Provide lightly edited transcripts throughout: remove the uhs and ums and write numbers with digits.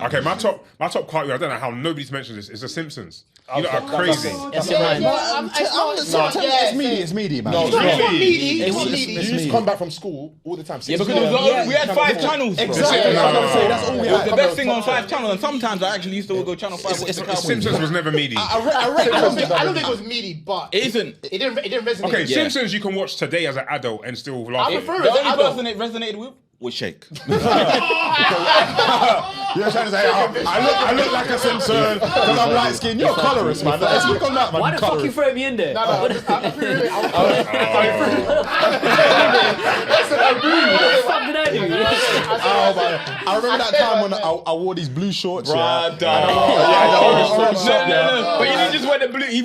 Okay, my top cartoon. I don't know how nobody's mentioned this. It's The Simpsons. You lot are crazy. It's meaty, man. No, it's not not meaty. It's You used to come back from school all the time. Yeah, because we had 5 channels. Exactly. That's all we had. The best thing on 5 channels, and sometimes I actually used to go channel 5. Simpsons was never meaty. I don't think it was meaty, but it isn't. It didn't resonate. Okay, Simpsons you can watch today as an adult and still laugh. I prefer The it. only person it resonated with was Shake. You're trying to say, I look like a Simpson because I'm light skinned. You're a colorist, man. Let's look on that, man. Why the fuck you throw me in there? I remember that time when I wore these blue shorts. But you didn't just wear the blue. He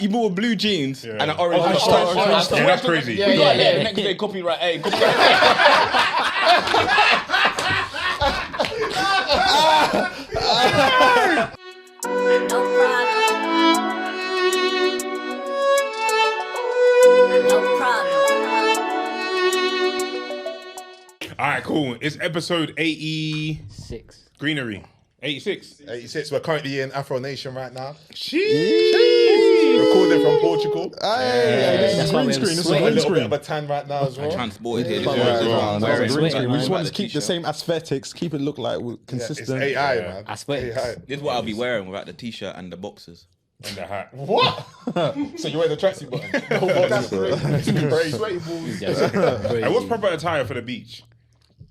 wore blue jeans and an orange shirt. Yeah, that's crazy. The next day, copyright. Hey, copyright. All right, cool. It's episode 86. Greenery. 86. 86. We're currently in Afronation right now. Sheesh. Recording from Portugal. This is green screen. This is A green little bit screen. of a tan right now as well. Transported here. Green screen. We just want to keep the same aesthetics, keep it look like consistent. It's AI, man. I swear. AI. This is what I'll be wearing without the t-shirt and the boxers. And the hat. What? So you wear the tracksuit button? That's crazy. Sweaty balls. Hey, what's proper attire for the beach?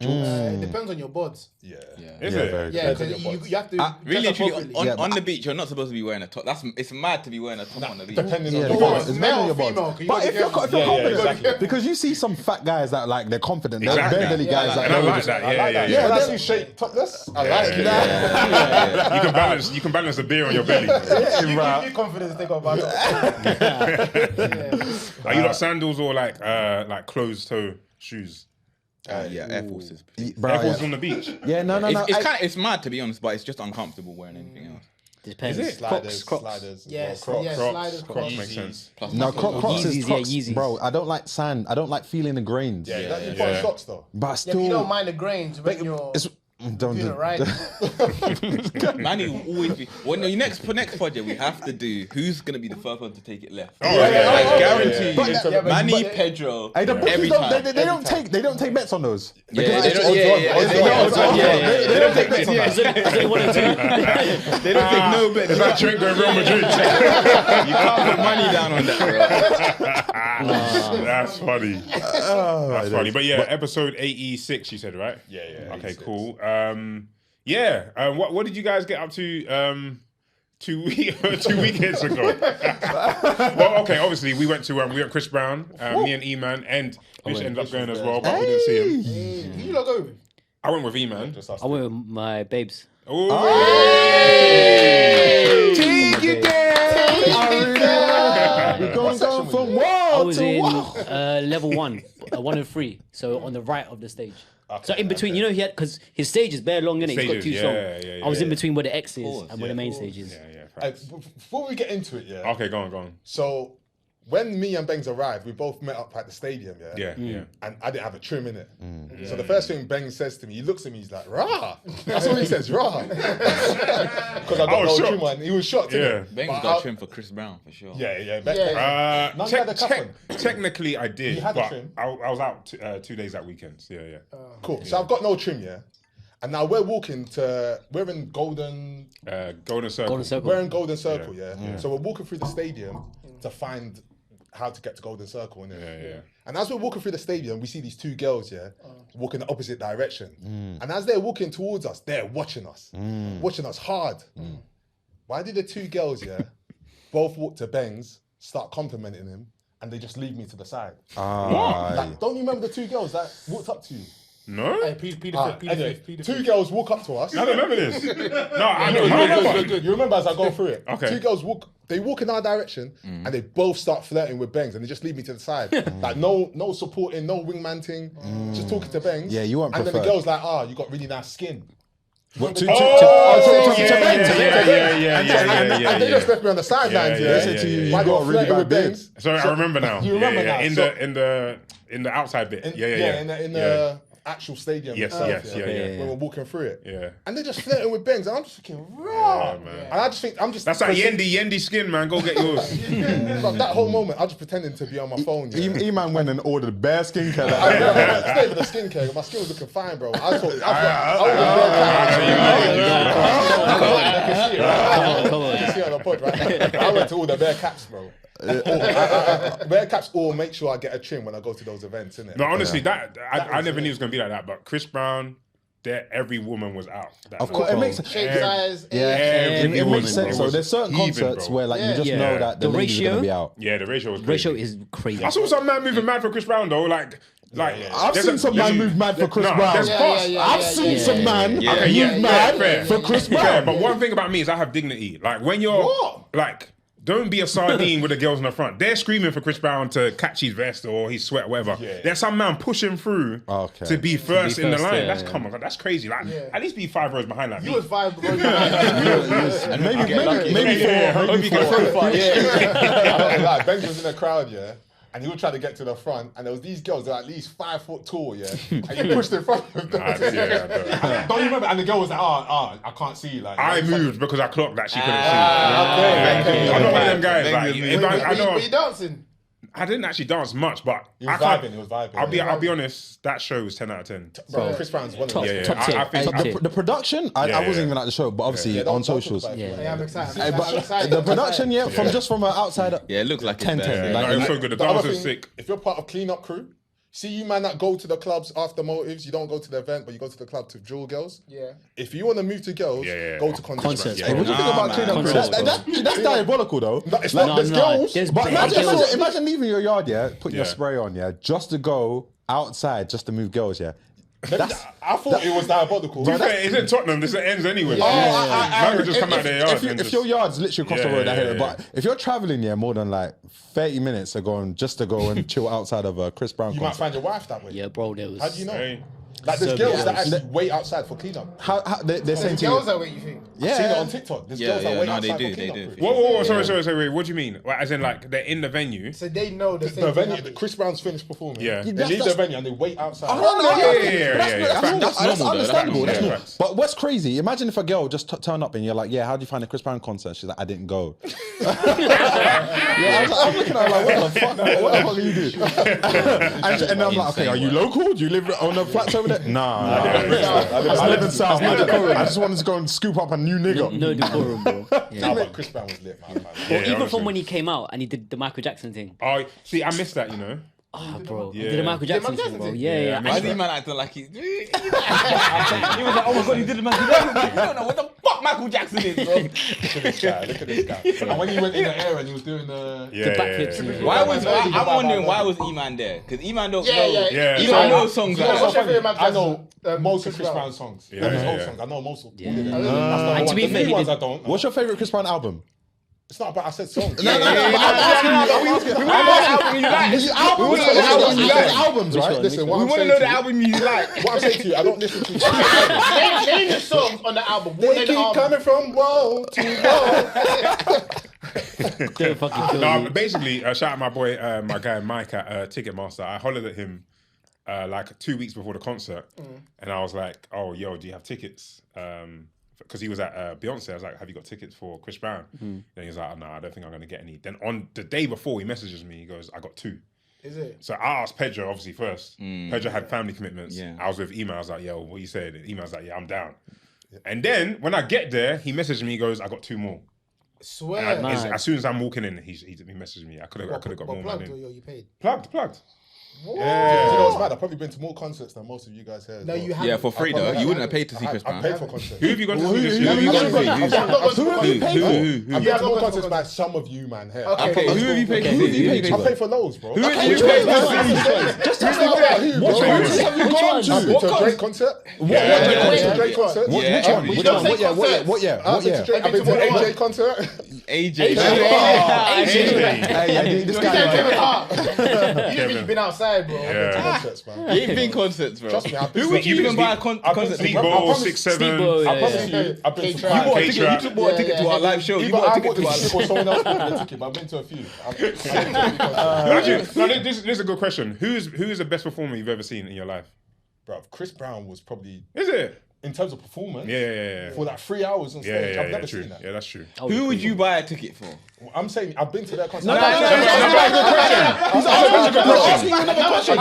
It depends on your boards. Is it? Yeah, because you have to Really, appropriately. on the beach, you're not supposed to be wearing a top. It's mad to be wearing a top on the beach. Depending on Yeah, the of board. course. It's mainly your Male, boss. female, But if you're confident, exactly. because you see some fat guys that like they're confident, they're Exactly. bare belly guys And I like that. Yeah. When I see shape topless, I like it. You can balance the beer on your belly. You need confidence to take off. Are you like sandals or like closed toe shoes? Air Forces. Air Forces on the beach. Yeah, no. It's mad to be honest, but it's just uncomfortable wearing anything else. Depends. Is it? Sliders. Yes, Crocs. sliders, Crocs makes sense. No, Crocs is Yeezys, Crocs, Yeezys. bro. I don't like sand. I don't like feeling the grains. You put on socks though. But Yeah, still, but you don't mind the grains when you're don't doing do it right. Manny will always be. Well, no, next project we have to do. Who's gonna be the first one to take it left? Guaranteed. Manny, Pedro. Hey, the bookies every don't, time. they don't take bets on those. They Because don't take bets on that. They don't take no bets. It's like Trent going Real Madrid. You can't put money down on that, bro. That's funny. That's funny. But yeah, episode 86, you said, right? Yeah. Okay, cool. What did you guys get up to 2 weekends ago? Well, okay, obviously we went to Chris Brown, me and E-Man, and Fish ended up going as well, but we didn't see him. Who you lot go with? I went with E-Man. I went with my babes. Oh, We're going from I wall was to in wall. level 1 and 3, so on the right of the stage. So in between, you know, he had, because his stage is bare long, innit? He's got 2 songs. I was in between where the X is and where the main stage is. Before we get into it, Okay, go on. So when me and Bengs arrived, we both met up at the stadium, Yeah. and I didn't have a trim in it. So the first thing Bengs says to me, he looks at me, he's like, "Rah!" That's what he says, "Rah," because I got no trim on. He was shocked. Yeah. Ben's got trim for Chris Brown for sure. Technically, I did, You had a but trim? I was out 2 days that weekend. Yeah. Cool. So I've got no trim, and now we're in Golden Circle. We're in Golden Circle, So we're walking through the stadium to find how to get to Golden Circle, innit? Yeah. And as we're walking through the stadium, we see these 2 girls, walking the opposite direction. And as they're walking towards us, they're watching us hard. Why did the 2 girls, both walk to Bengs, start complimenting him, and they just leave me to the side? Like, don't you remember the 2 girls that walked up to you? No? Anyway, 2 girls walk up to us. I don't remember this. No, I don't remember. Good. You remember as I go through it. Okay. 2 girls walk in our direction and they both start flirting with Bengs and they just leave me to the side. Like no supporting, no wingman thing, just talking to Bengs. Yeah, you weren't And then the preferred. girl's like, you got really nice skin. What, to Yeah. And they just left me on the sidelines. Yeah. you While got a really flirting bad with beard. Bengs. Sorry, I remember now. You remember now. In the outside bit. In the actual stadium Yes, itself, yes, yeah. when we're walking through it. Yeah. And they're just flirting with bangs, and I'm just thinking, raw. man. And I just think, That's like Yendi skin, man. Go get yours. But that whole moment, I was just pretending to be on my phone. Yeah. E-Man went and ordered bare skincare. It's not even the skincare. My skin was looking fine, bro. I was bare caps. Come on. You see on the pod, right? I went to all the bare caps, bro. Bare caps all make sure I get a trim when I go to those events, innit? No, honestly, I never knew it was gonna be like that. But Chris Brown, every woman was out. Of course, it makes Shape, size, Every it woman makes sense. was So there's certain heaving, concerts bro. where like you just know that the ladies are gonna be out. Yeah, the ratio was crazy. Ratio is crazy. I saw some man moving mad for Chris Brown though. Like I've seen some man move mad for Chris Brown. I've seen some man move mad for Chris Brown. Yeah, but one thing about me is I have dignity. Like when you're like, don't be a sardine with the girls in the front. They're screaming for Chris Brown to catch his vest or his sweat, whatever. Yeah. There's some man pushing through to be first in the line. Come on, that's crazy. Like at least be 5 rows behind like me. You was 5 rows behind. And maybe four. Like Ben was in the crowd, and he would try to get to the front, and there was these girls that are at least 5 foot tall, and you pushed in front of them. Don't you remember? And the girl was like, I can't see. Like I moved because I clocked that she couldn't see. Okay. I'm not one of them guys. Like, if I know, Were you dancing? I didn't actually dance much, but He was vibing. I'll be honest. That show was 10 out of 10. Bro, Chris Brown's one of them. I think the production. I wasn't even at the show, but obviously on socials. Yeah, I'm excited. The production, from an outsider. Yeah, it looked like 10. it was so good. The The dance other was thing, sick. if you're part of clean-up crew, see you man that go to the clubs after motives, you don't go to the event, but you go to the club to drill girls. Yeah. If you want to move to girls, go to concerts. Hey, what do you think about clean up crew? That's diabolical though. It's not, there's girls. But imagine leaving your yard, putting your spray on, just to go outside, just to move girls, I thought it was diabolical. To be fair, it's in Tottenham. This ends anyway. Man could just come out their yard. If your yard's literally across the road, I hear it. But if you're traveling, more than like 30 minutes just to go and chill outside of a Chris Brown you concert. might find your wife that way. Yeah, bro, there was. How do you know? Hey. Like there's girls that actually wait outside for cleanup. How they're saying to Girls you? that way, you think? I've seen it on TikTok. There's girls that wait no, outside they for do, cleanup. Whoa, sorry. Wait, what do you mean? Like, as in, like, they're in the venue? So they know the same The thing venue, happens. Chris Brown's finished performing. Yeah. They leave the venue and they wait outside. That's understandable. Yeah, That's normal. facts. But what's crazy? Imagine if a girl just turned up and you're like, how do you find the Chris Brown concert? She's like, I didn't go. I'm looking at her like, what the fuck are you doing? And I'm like, okay, are you local? Do you live on the flats over there? Nah. I live in South. I just wanted to go and scoop up a new nigga. No decorum, bro. No, but Chris Brown was lit, man. Even from when he came out and he did the Michael Jackson thing. Oh, see, I missed that, Bro, he Yeah. did the Michael Jackson thing, bro. Yeah. Why is he man acting like he was like, oh my god, he did the Michael Jackson thing. You don't know what the fuck Michael Jackson is, bro. Look at this guy. And when he went in the air and he was doing the backflips. I'm wondering why was E-Man there? Because E-Man don't know. Yeah. E-Man knows songs. What's your favorite Michael I know Jackson? most of Chris Brown's songs. Yeah, His old yeah. songs. I know most of them. And to be fair, he ones did. I don't. What's your favorite Chris Brown album? It's not about I said songs. Albums, right? Listen, We what I'm want to saying know to the you, album you like. what I'm saying to you, I don't listen to. Name the songs on the album. What They name the keep album? coming from wall to wall. Don't fucking kill No, me. but basically, shout out my boy, my guy Mike at Ticketmaster. I hollered at him like 2 weeks before the concert, and I was like, "Oh, yo, do you have tickets?" Because he was at Beyonce. I was like, "Have you got tickets for Chris Brown?" And he was like, "No, I don't think I'm going to get any." Then on the day before, he messages me. He goes, "I got 2." Is it? So I asked Pedro obviously first. Pedro had family commitments. Yeah. I was with Ema. I was like, "Yo, what you said?" And Ema was like, "Yeah, I'm down." And then when I get there, he messaged me. He goes, "I got 2 more." Swear. And as soon as I'm walking in, he messaged me. I could have got more plugged money. or you paid? Plugged. You know what's mad? I've probably been to more concerts than most of you guys here. No, you haven't. Yeah, for free though. You wouldn't have paid to see Chris I Brown. paid for concerts. Who have you gone to see this who year? have you gone to see? I've Yeah, been to more concerts by some of you, man. Here. Okay, who have you paid to see? I paid for loads, bro. Who have you paid to see? Just tell me about who. What concerts have you gone I've been to? to a Drake concert. Yeah. Drake concert. Which one? What year? I've been to AJ concert. AJ. Hey, this guy. You've been outside, bro. Concerts, man. You ain't been concerts, bro. Trust me, I've been. Who would you even buy a I've been concert to ticket? Speedball, I've 6-7. Speedball, I yeah. promise you, I've been to You bought a K-Trap. ticket. You took bought a ticket to our live show. You Either bought a I ticket bought to the our ticket or someone else bought the ticket, but I've been to a few. Actually, no, this is a good question. Who is the best performer you've ever seen in your life? bro, Chris Brown was probably Is it? in terms of performance. Yeah. For like 3 hours on stage, I've never true. seen that. Yeah, that's true. Who would you buy a ticket for? I'm saying I've been to their concert. No, he's asking you another question.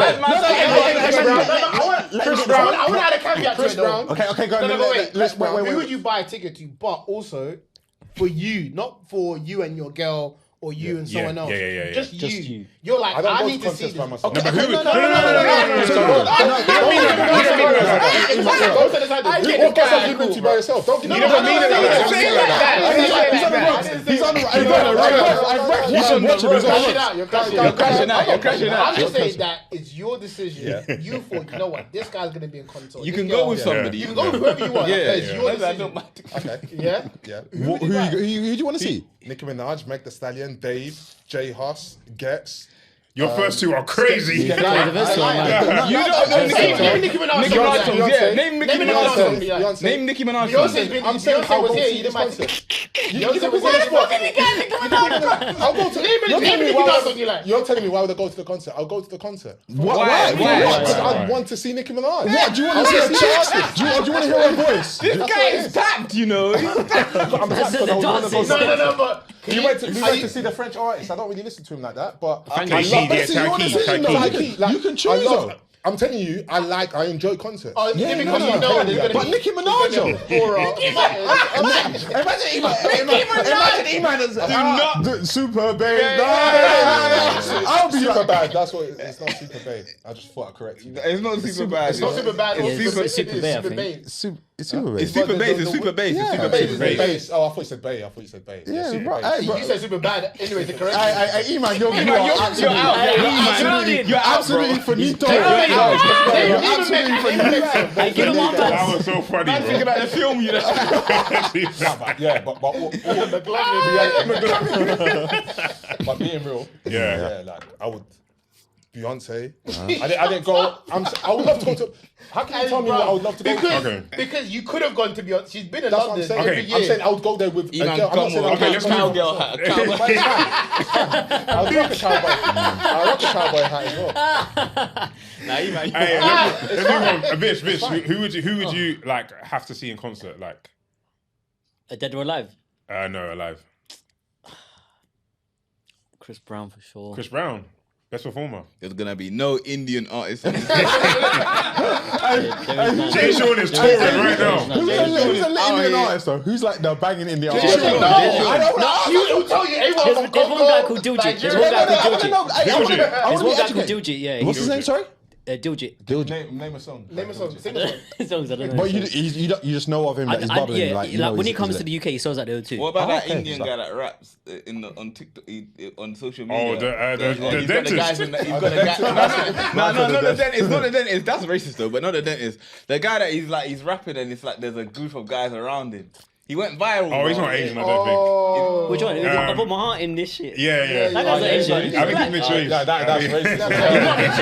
Chris Brown. I want to add a caveat to it though. Okay, go on. Wait. Who would you buy a ticket to? But also for you, not for you and your girl or you and someone else. Yeah. Just Just you. you. You're like, I don't I go need to to see concerts by this. myself. No, but who would? Go to the side. What concert have you been to by yourself? Don't give me You don't mean it like that. He's on the right. You should watch him. You're crashing out. I'm just saying that it's your decision. You thought, you know what, this guy's gonna be in concert. You can go with somebody. You can go with whoever you want. It's your decision. Okay. Yeah. Who do you want to see? Nicki Minaj, Meg Thee Stallion, Dave, J Huss, Gets. Your first two are crazy. The first one, man. You don't know Name Nicki Minaj. Nicki Minaj songs, yeah. Name Nicki Name Minaj songs. Beyonce. Name Nicki Minaj Beyonce's songs. been. I'm saying Beyonce was here. You this didn't mind. concert. Beyonce was here. I'll go to. Name You're telling me Nicki why Minaj would- song you like. You're telling me why would I go to the concert? I'll go to the concert. Why? Because I want to see Nicki Minaj. What? Do you want to see a chick? Do you want to hear her voice? This guy is tapped, you know. I'm tapped because I want to go dances. see. No, but. We went to see the French artist. I don't really listen to him like that, but I Okay, love yeah, it. Taiki. You can choose though. I'm telling you, I enjoy concerts. Oh, Yeah, because no. you know there's gonna But be Nicki Minaj, though. Imagine Super Babe. I'll be Super like, bad. That's what it's not super bad. I just thought I corrected you. It's not super bad. It's not super bad. It's super bad, I think. it's Super Babe. It's super bass. It's super bass. It's super bass. Bass. Oh, I thought you said Bay. Yeah, super bro. bass. Hey, bro. You said super bad. Anyway, the correct. Hey, Iman, you're absolutely finito. Hey, You're absolutely finito. get him on That that. was so funny, Think bro. about the film, you know. But being real, Yeah. like I would. Beyonce. I didn't go. I would love to go to. How can you tell me what I would love to go to? Okay. Because you could have gone to Beyonce. She's been in That's what I'm London saying. every Okay, year. I'm saying I would go there with a girl. I'm not saying Okay, let's move. Cowgirl hat. I would rock a cowboy. I rock a cowboy hat as well. Hey, let's move on. Vish, who would you like have to see in concert? Like, Dead or Alive? no, alive. Chris Brown for sure. Chris Brown, best performer. There's gonna be no Indian artist. Jay Sean is touring right now. Who's a Indian artist though? Who's like the banging Indian artist? He'll tell you everyone. There's one guy called Diljit. There's one guy called Diljit. There's one guy called Diljit, yeah. What's his name? Sorry. Diljit. Name a song. Name a song. Sing a song. Songs, I don't know. But you just know of him that he's bubbling. Yeah, Like, you like know when he he's- comes he's to the UK, he sells like there too. What about that okay. Indian guy that raps on TikTok, on social media? Oh, the He's got the dentist. guys in the- he's got the guy. No, not the dentist. Not the dentist. That's racist though, but not the dentist. The guy that he's rapping and it's like there's a group of guys around him. He went viral. Oh, he's bro. not Asian, I don't Which one? I put my heart in this shit. think. Yeah. That guy's Asian. I think he's mixed race. That's racist. That's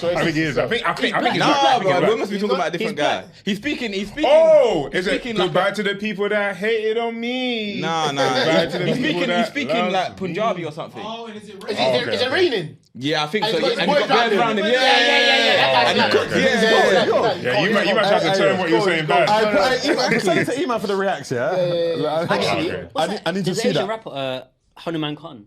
racist. I think he is. I think he's Nah, black. bro, we must be talking about a different guy. He's speaking. Oh, is it speaking like goodbye to the people that hated on me? Nah. Goodbye to the He's people speaking that loved like me. Punjabi or something. Is it raining? Yeah, I think And so. he's got And he got his boys guys around him. Yeah. That guy's black. Yeah, you might try to turn what you're saying bad. Send it to Iman for the reacts, yeah? Actually, Okay. what's I that? need to There's see an Asian that. rapper, Hanuman Khan.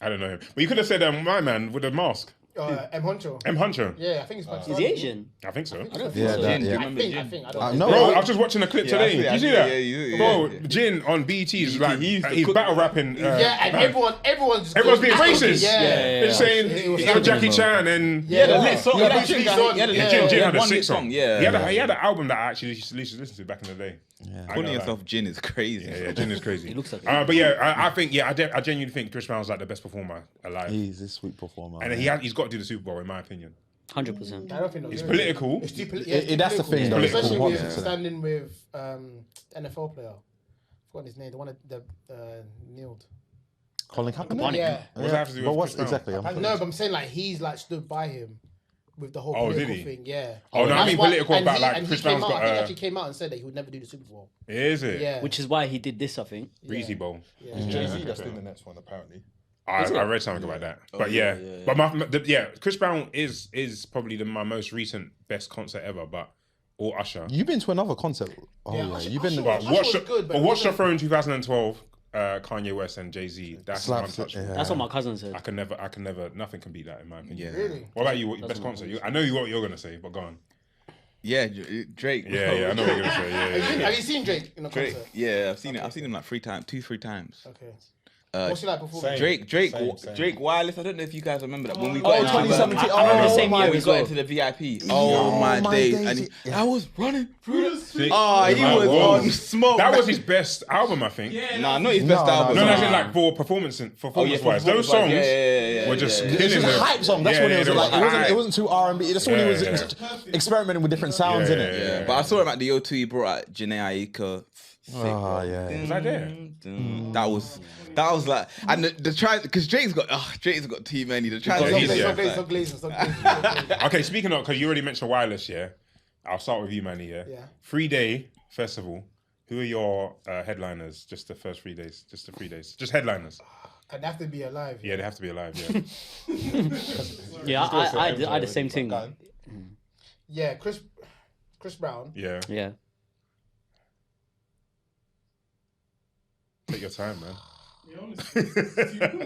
I don't know him. But you could have said my man with the mask. M. Honcho. M. Huncho. Yeah, I think it's Pakistani. Is he Asian? I think so. I don't think Yeah, so. that- Jin, do you yeah. remember Jin? I think. I don't No, know. Bro, I was just watching a clip today. I Did you see see, that? yeah, Bro, yeah. Jin on BT is like, he used to he's cook- battle rapping. Yeah, and everyone's Everyone's being racist. Yeah. They're saying he's got Jackie Chan and Yeah, The lit song. Yeah, That Jin Jin got- guy, he had a yeah, lit Jin song. He had had a one sick lit song. song. Yeah. He had an album that I actually used to listen to back in the day. I Calling know yourself Jin is crazy. Yeah, Jin is crazy. He looks like But yeah, I think I genuinely think Chris Brown's like the best performer alive, He's a sweet performer. and he's got to do the Super Bowl in my opinion. 100%. I don't think It's political. It's too That's the thing, though. political. Especially with Politics, innit? standing with NFL player. I forgot his name. The one that kneeled. Colin Kaepernick? Yeah. What's that have to do But with what's Chris Brown? exactly? No, but I'm saying like he's like stood by him with the whole Oh, did political he? thing. Yeah. Oh, no, I That's mean why- political and about he- like and he Chris came Brown's out, got I think actually came out and said that he would never do the Super Bowl. Is it? Yeah. Which is why he did this, I think. Breezy Bowl. Yeah. Jay-Z that's doing the next one apparently. I read something about that, but but Chris Brown is probably my most recent best concert ever. But or Usher. You've been to another concert. Oh yeah, Usher, you've been. Watch the Throne 2012. Kanye West and Jay-Z. That's untouchable. That's what my cousin said. I can never. Nothing can beat that in my opinion. Yeah. Really? What about you? What your best concert? I know what you're gonna say, but go on. Yeah, Drake. Yeah, I know what you're gonna say. Yeah. Have you seen Drake in a concert? Yeah, I've seen it. I've seen him like 3 times. Okay. What's he like performing? Drake Wireless. I don't know if you guys remember that when we got got into 2017. the same year we got into the VIP. Oh my days! And I was running through the street. Oh, he was on smoke. That was his best album, I think. Nah, not his best album. No, that's like for performance-wise. Those songs were just killing. It was a hype song. That's what it was like. It wasn't too R&B. That's when he was experimenting with different sounds in it. Yeah, but I saw him at the O2. He brought out Janae Aiko. Oh yeah. Was I there? That was like, and the try because Drake's got too many. The try. Stop glazing. Okay, speaking of, because you already mentioned Wireless, yeah. I'll start with you, Manny. Yeah. 3-day festival. Who are your headliners? Just the first 3 days. Just the 3 days. Just headliners. And they have to be alive. Yeah, they have to be alive. Yeah. Yeah, I had the same thing. Yeah, Chris Brown. Yeah. Yeah. Take your time, man.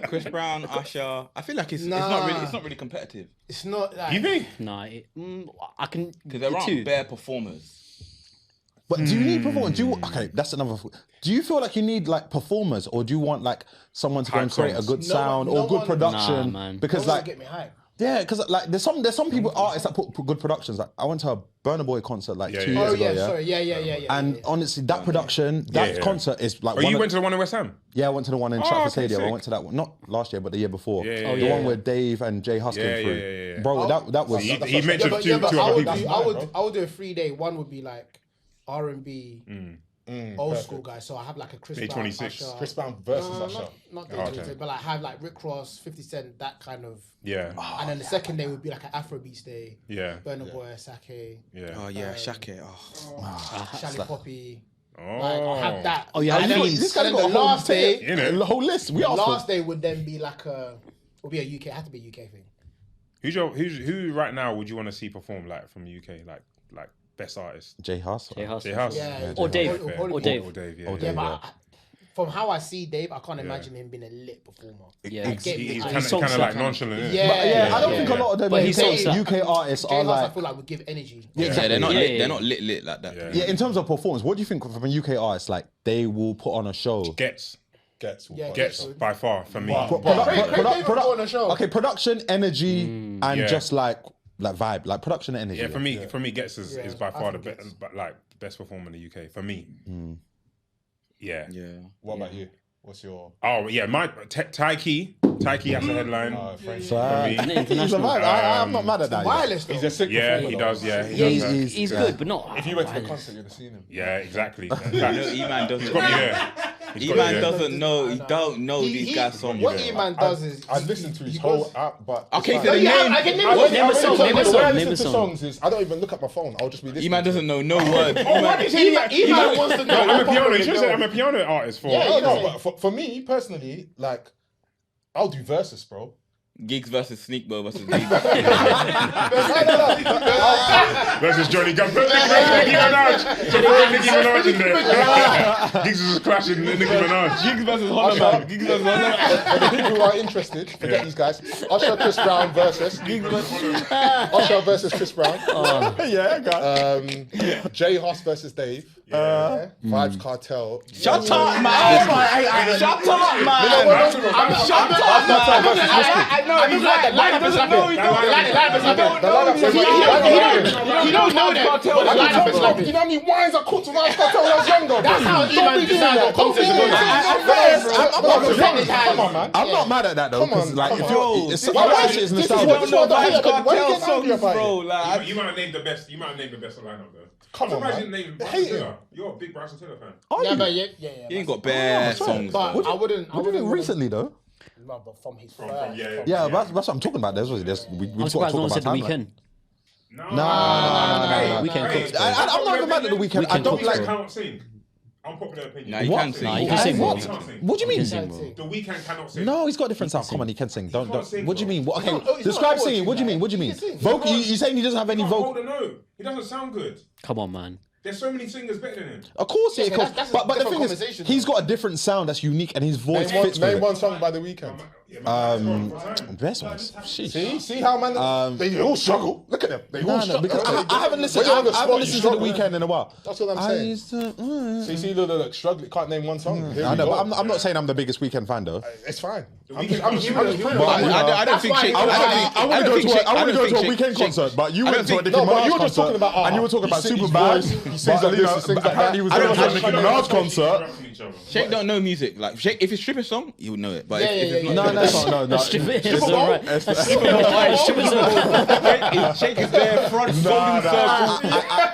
Chris Brown, Usher. I feel like it's not really competitive. It's not like... You think? Nah, I can... Because there aren't bare performers. But do you need performers? Okay, that's another. Do you feel like you need like performers, or do you want like someone to go and create a good sound or good production? Nah, man. Because like, get me hype. yeah, because like there's some people artists that put good productions. Like I went to a Burna Boy concert like 2 years ago. Sorry, yeah. And honestly, that production, that concert is like. Oh, you went to the one in West Ham? Yeah, I went to the one in Trafford Stadium. sick. I went to that one, not last year, but the year before. The Yeah. one where Dave and Jay Huss came through. Yeah. Bro, that was. He mentioned two other people. I would do a 3-day. One would be like R&B, old school guys. So I have like a Chris Brown, A86. Usher. Chris Brown versus Usher. Not Day26, but like have like Rick Ross, 50 Cent, that kind of. Yeah. And then the second day would be like an Afrobeats day. Yeah. Burna Boy, Sake. Yeah. Oh yeah, Shake. Shally Poppy. Oh. Like I'll have that. Oh, yeah, and then, this guy and got then a the whole last day. the whole list. We The asked last for. day would then be like would be a UK. It had to be a UK thing. Who right now would you want to see perform like from the UK like best artist? Jay Huss. Jay Huss. Yeah. Or Dave. Or Dave. Yeah, but from how I see Dave, I can't imagine him being a lit performer. Yeah. He's He's kind of like nonchalant. Isn't he? Yeah, I don't think a lot of them But he's UK artists Jay are Huss, I like. feel like would give energy. Yeah, exactly. They're not Yeah, lit. yeah. They're not lit like that. Yeah. Yeah, in terms of performance, what do you think from a UK artist? Like they will put on a show. Gets Gets by far for me. on a show. Okay, production, energy, and just like vibe, like production and energy. Yeah, for me, Gets is by far the think best, the best performer in the UK for me. Yeah. What about you? What's your... Oh yeah, my Taiki has a headline. He's a vibe. I'm not mad at that. Wireless though. He's a sick Yeah, performer, he though. does. Yeah, He's good, but not. If you went to the concert, you'd have seen him. Yeah, exactly. E-Man doesn't. E-Man doesn't know. He don't know these guys' songs. What E-Man does is I listened to his whole app, but Okay, it's so fine. the name. I can I never Name a song, when name a I song, listen name a to song. songs is I don't even look at my phone. I'll just be listening. E-Man doesn't know no word. E-Man wants to know. I'm a piano. You should have said I'm a piano artist for. No, but for me personally, like I'll do verses, bro. Gigs versus Sneakbo versus Gigs. Versus Johnny Gunn. Put Nicki Minaj. So put Nicki Minaj in there. Giggs is clashing Nicki Minaj. Gigs versus Honda. Gigs versus Honda. For the people who are interested, forget these guys. Usher, Chris Brown versus Usher versus Chris Brown. Jay Huss versus Dave. Vibes Cartel. Shut up, man! Shut up, man! Shut up, man! I know he's like the lineup is slapping. He don't know that. The lineup is slapping. You know how many wines I cooked when I was Cartel when I was younger, bro? That's how E-Man decides what concerts are going to. Come on, man. I'm not mad at that though. Come on, Like, come if on. you're, it's Why shit is this is nostalgic. what Vibes Why Cartel you get angry songs, about bro. it? Like, You might have named the best. You might have named the best lineup though. Come on, Imagine man. naming Bryson Hate Tiller. him. You're a big Bryson Tiller fan. Yeah, but yeah. he ain't got bare songs. But bro. I wouldn't. What did he do recently though? No, but from his first. Yeah, that's what I'm talking about. We I'm just got to surprised no one talk said the about weekend. No. No. Weekend cooks, bro. I'm not even mad at the weekend. I don't Cooks, like. bro. Can't sing. Unpopular opinion. Nah, you can sing. Nah, you can sing, What? bro. What do you mean? Sing. The Weeknd cannot sing. No, he's got a different sound. Come on, he can sing. Don't. sing, What do you bro. mean? What, okay, not- he's describe not singing. What do you mean? What do you He mean? can sing. Vocal. You saying he doesn't have any He can't hold vocal? a note. He doesn't sound good. Come on, man. There's so many singers better than him. Of course, yeah, Yeah, that's a but the different thing is, conversation, he's though. got a different sound that's unique, and his voice fits with Name it. one song by The Weeknd. Best ones. Sheesh. See how man they all struggle. Look at them. They all No, struggle. because I haven't listened. When you're I on the haven't spot, listened you to The struggle. Weeknd in a while. That's what I'm I saying. used to. See, look, struggle. Can't name one song. Here I we know, go. but I'm not saying I'm the biggest Weeknd fan though. It's fine. I'm Weeknd- just putting it But, out. I don't think Shake. I want to go to a Shake- Weeknd concert, but you I went don't to a think- Nicki No, but Minaj you were just concert, talking about, and you were talking about he sings Superbad. his voice, he sings But, like you this, know, he sings like apparently that. he was I going don't to a think- Nicki Minaj concert. Shake don't know music. Like Shake, if it's stripping song, you would know it. But if it's yeah, not, No, that's not. No. Stupid. Super It's Bowl? alright. Shake is there, front, golden circle,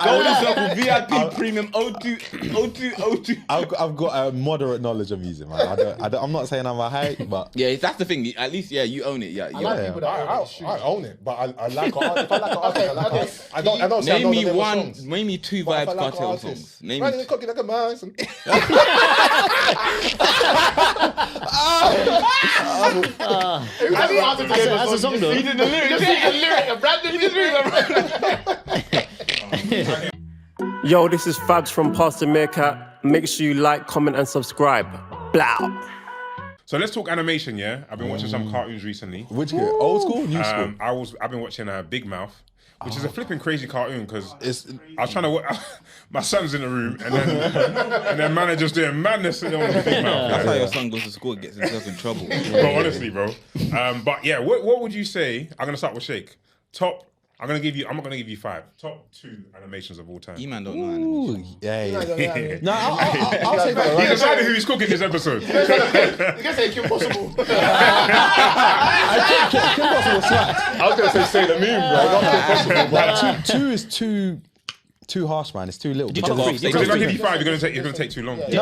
golden circle, VIP, premium, O2. I've got a moderate knowledge of music, man. I'm not saying I'm a high, but Yeah, that's the thing. At least, yeah, you own it. Yeah, I like Yeah. people that own it. I own it, but I like an artist. If I like an artist, I like an artist. I don't say I Name know me the name of one. songs. Name me two But if I Vibes like an Cartel artist, songs. Name riding me. the cocky like a mouse. That's a song though. Reading the lyric. Just read the lyric. A brand new Yo, this is Fabs from Pastor Meerkat. Make sure you like, comment, and subscribe. Blow. So let's talk animation, yeah? I've been watching some cartoons recently. which good? Old school, new school. I've been watching Big Mouth, which is a flipping crazy cartoon because It's I was trying to. My son's in the room, and then man are just doing madness on the Big Mouth. That's how Yeah. your son goes to school and gets himself in trouble. Bro, honestly, bro. But yeah, what would you say? I'm gonna start with Shake. I'm not gonna give you 5. Top 2 animations of all time. You man don't know animation. Ooh, yeah. Yeah. No, I'll say He that. decided who he's cooking this episode. You can say Kim Possible. Kim Possible slapped. I was gonna say Sailor Moon, bro. Not Kim Possible. Like, two is too harsh, man. It's too little. Top three. Because if I give you 5, you're gonna take too long. No, Hey,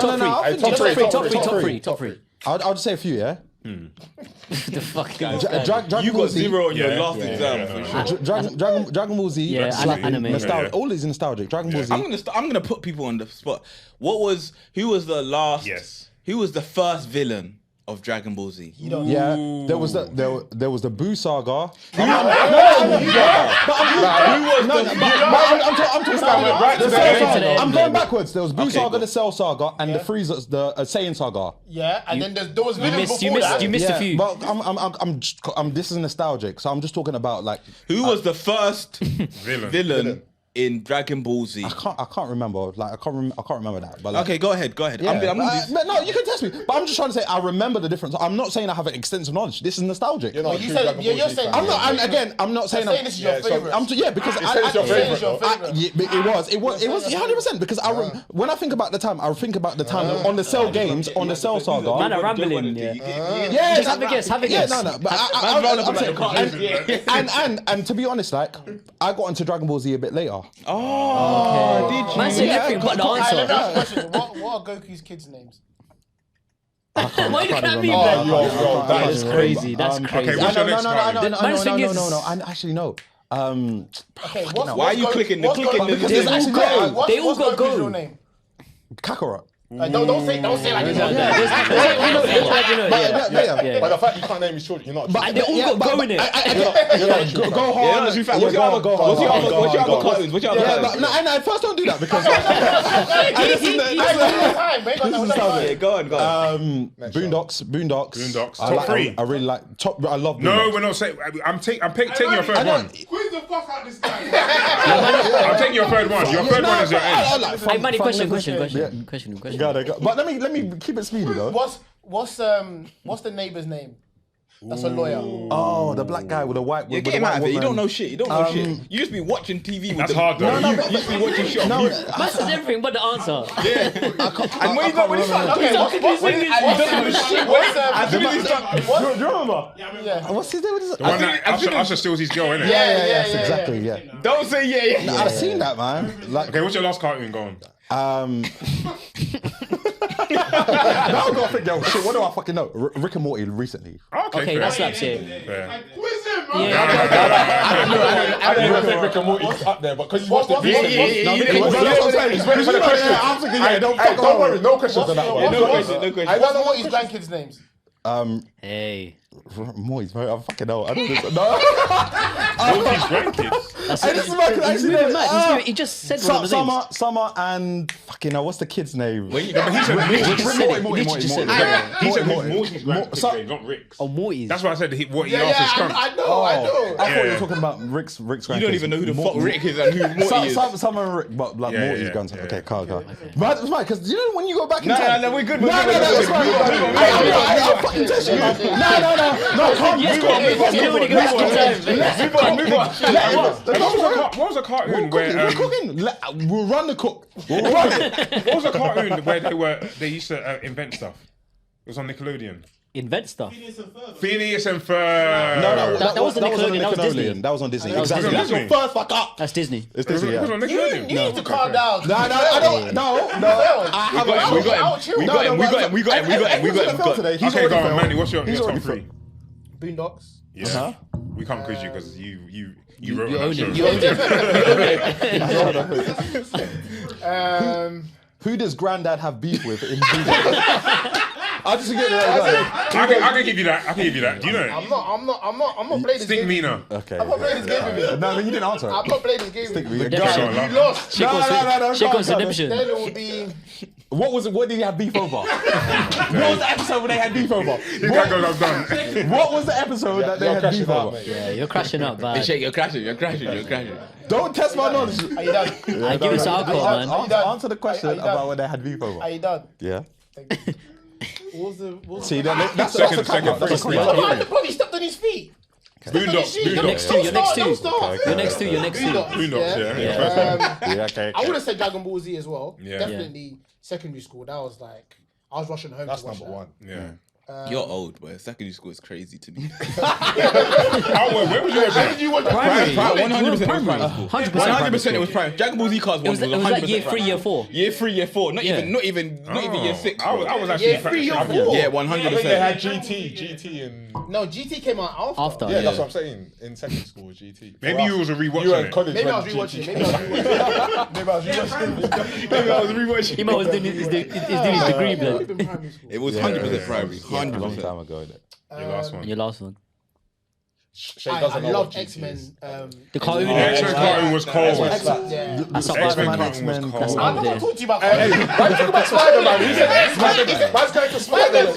top three. Top three. I'll just say a few, yeah? The fuck, guys. Dragon You Ball got Z. 0 on your Yeah. last exam. For sure. Dragon Ball Z. Yeah, it's I like anime. nostalgic. All is nostalgic. Dragon Ball Z. I'm gonna put people on the spot. Who was the last? Yes. Who was the first villain of Dragon Ball Z? Yeah, there was the Boo saga. I'm talking about Right the to the Cell end. saga. I'm going backwards. There was Boo Okay, saga, go. the Cell saga, and the Frieza, the Saiyan saga. Yeah, and then there was villains You before that. missed a few. But this is nostalgic, so I'm just talking about like Who was the first Villain. villain in Dragon Ball Z? I can't remember. Like I can't remember that. But like, Okay, go ahead. Yeah. I'm gonna do- But no, you can test me. But I'm just trying to say I remember the difference. I'm not saying I have an extensive knowledge. This is nostalgic. You're not a You true said- Dragon yeah, Ball you're Z saying- fan. I'm not. And again, I'm not saying. You're saying this is your Yeah, so- favourite. Because It's saying it's your saying favourite, it's your bro. favourite. it was 100% because when I think about the time, I think about the time on the Cell games, on the Cell saga. Man are rambling, yeah. Yeah, Just have a guess, have a Yeah, guess. no. But and to be honest, like I got into Dragon Ball Z a bit later. Oh, did you? Man said everything but the Alright, let me ask answer. a question. What are Goku's kids' names? Why you looking at me, remember. man? Yo, That's crazy. That's Okay, crazy. what's your next no. cartoon? Man's thing is- I actually know. Okay, Why are you clicking? They're clicking. There's actually no. They all got Goku's go. real name? Kakarot. Don't say like it's not Yeah. But the fact you can't name his children, you're not. And they all got go in it. Go hard. What's your other cartoons? What's your other Yeah, but cartoons? no, first don't do that because Yeah, go on. Boondocks. Boondocks. I Top like- 3. I really like top. I love. No, Boondocks. we're not saying. I'm taking your third one. Quiz the fuck out this guy. I'm taking your third one. Your third one is your end. Hey, Manny, question. But let me keep it speedy though. What's the neighbour's name? That's a lawyer. Oh, the black guy with the white. Yeah, with get the him white out of it. You woman. don't know shit. You don't know shit. You just be watching TV with That's them. hard though. You just be watching shit on No, mute. Man says everything but the answer. And when you start, Okay, Talking to his fingers. as soon as you start, Do you remember? Yeah. What's his name? The one that Usher steals his girl, innit? Yes, exactly. Yeah. don't say yeah. I've seen that, man. Like, Okay, what's your last cartoon? Go on. now I gotta think, yo, shit, what do I fucking know? Rick and Morty recently. Okay, Okay, fair. that slaps, yeah. Fair. Quiz him, I don't even think Rick and Morty's up there, but because you watched it recently. That's what I'm saying. He's ready for the question. I'm thinking, don't worry, no questions on that one. No question. I don't know what his grandkids' names. Hey. Morty's very. I fucking know. I don't know. Morty's grandkids. Hey, this is my actually. He just said one of the names. Summer and fucking hell. What's the kid's name? He said Morty's Morty's grandkids, not Rick's. Oh, Morty's. That's why I said what he asked his skunk. I know. I thought you were talking about Rick's grandkids. You don't even know who the fuck Rick is and who Morty is. Summer and Rick, but like Morty's grandson. Okay, calm. Okay. But it's fine, because you know when you go back in time. No, we're good. No, that's fine. I'll fucking test you. No, can't. Move on. What was a cartoon where We'll run the cook. what was a cartoon where they used to invent stuff? It was on Nickelodeon. Invent stuff. Phineas and Ferb. No, that wasn't Nickelodeon. That was Disney. That was on Disney. was Exactly. Disney. That's your first fuck up. That's Disney. It's Disney. It was on Nickelodeon. You need to calm down. No, I don't. No. We got him. Okay, go on, Manny. What's your top three? Boondocks. Yeah. We can't quiz you because you wrote You that own show. it. You own it. Who does Granddad have beef with in Boondocks? I'll just get it right. I can give you that. Do you know it? I'm not playing this Stink game. Mina. Okay. I'm not playing this game with you. No, you didn't answer. I'm not playing this game with you. Redemption. You lost. Shaco's Redemption. Then it would be. What was it? What did he have beef over? What was the episode where they had beef over? I'm done. What was the episode that they had beef over? Yeah, you're crashing up, man. Shake, you're crashing. Don't test my knowledge. Are you done? I give us alcohol, man. Answer the question about when they had beef over. Are you done? Yeah. What was See, that's a Second the bro, he stepped on his feet. Boondocks. You're next two. You're next two. Boondocks, yeah. Okay. I would have said Dragon Ball Z as well. Yeah. Definitely secondary school. That was like, I was rushing home. That's to watch number one. Yeah. You're old, but secondary school is crazy to me. Where was you How did you watch that? Primary. 100% primary school. 100% it was primary. Dragon Ball Z cards It was like year 3, year 4. Year 3, year 4. Not even year 6. I was actually Yeah, 3 or 4. Yeah, I think they 100%. had GT and... No, GT came out after. Yeah, that's what I'm saying. In secondary school, GT. Maybe you was You were rewatching in it. college Maybe I when was GT. rewatching. Maybe I was rewatching. He was doing his degree, blood. It was 100% primary. A long 100%. time ago, innit? Your last one. Your last one. Shay I doesn't know love what GT X-Men. is. The cartoon. X-Men cartoon was cold. Yeah. That's up X-Men there. cartoon was cold. That's I'm up not there. talking to you about Why you talking about Spider-Man? He said X-Men. Man's going to Spider-Man.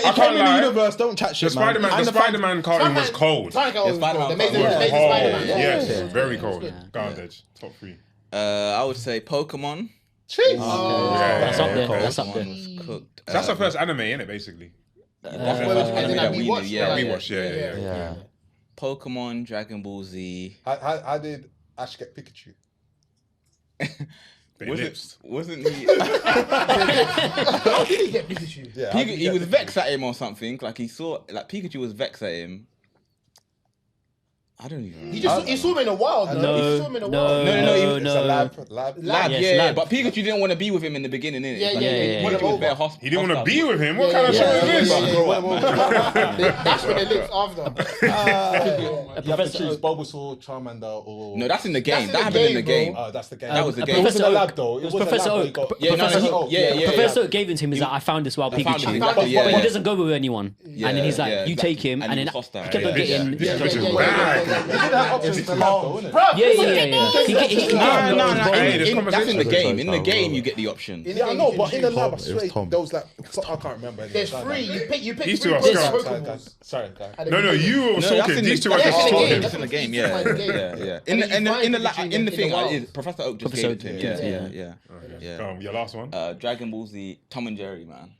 He came in the universe, don't chat shit, man. The Spider-Man cartoon was cold. Spider-Man. Amazing Cold. Spider-Man. Yes, very cold. Garbage. Top 3. I would say Pokemon. That's up there. That's up there. Was cooked. That's the first anime, innit, basically? That's the first anime that we knew. Yeah, we watched, yeah. Yeah. Pokemon, Dragon Ball Z. How did Ash get Pikachu? Wasn't he? How did he get Pikachu? Yeah, He was vexed at him or something. Like he saw, like Pikachu was vexed at him. I don't even. He saw him in a wild. He saw him in a wild. It's a lab. Lab, Yes, yeah, lab. but Pikachu didn't want to be with him in the beginning, innit? Yeah. Pikachu was bare hostile. He didn't want to be with him. What kind of show is this? That's when it lives after. You have to choose Bulbasaur, Charmander, or... No, that's in the game. That's in That the happened in the game, game. bro. Oh, that's the game. That was the game. It wasn't a Professor lab, Oak. though. It It was wasn't a Professor lab, Oak. but he got... Yeah, no, Professor no, Oak. yeah. Professor Oak gave it to him. He's like, I found this wild I found Pikachu. it. But Yeah. he doesn't go with anyone. And then he's like, Yeah, you take him. and And he then was hostile. he kept on getting. This is yeah. bad. He didn't have options in the lab, though, innit? No. Hey, this That's in conversation. the game. In the game, you get the option. Yeah, I know, but in the lab, I It swear, was Tom. there was like... I can't remember. There's 3. You pick These 3 two are Pokeballs. scum. Sorry, guys. No, you were No, that's talking. in These the- two are that's just in the game. talking. That's in the game, That's in the game. yeah. And then you find In the Pikachu in the thing, wild. Professor Oak just Professor gave it to him. Oak, Yeah. Come on, your last one. Dragon Ball Z, Tom and Jerry, man.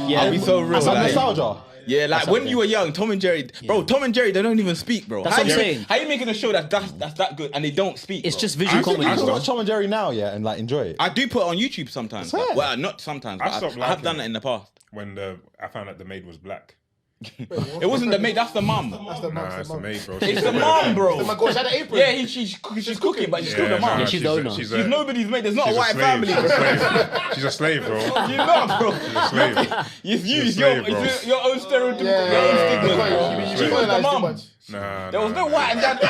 Yeah. I'll be so real. That's like Like, nostalgia. yeah, like when you were young, Tom and Jerry, bro. Tom and Jerry, they don't even speak, bro. That's what I'm saying. How you making a show that's that good and they don't speak? It's bro? just visual comedy. I You stopped- watch Tom and Jerry now, yeah, and like enjoy it. I do put it on YouTube sometimes. Swear. Well, not sometimes. I But stopped I have liking done it. that in the past. When I found out the maid was black. It wasn't the maid, that's the mum. That's the mum. Nah, it's the maid, bro. It's the mum, bro. Oh my God, she had an apron. Yeah, she's cooking, but she's still the mum. Yeah, she's the owner. She's She's nobody's maid. There's not a white family. She's a slave, bro. You're not, bro. She's a slave. It's slave, bro. your own stereotype. Yeah, Your own stigma. You She was the too mum. much. Nah, There was no white and that.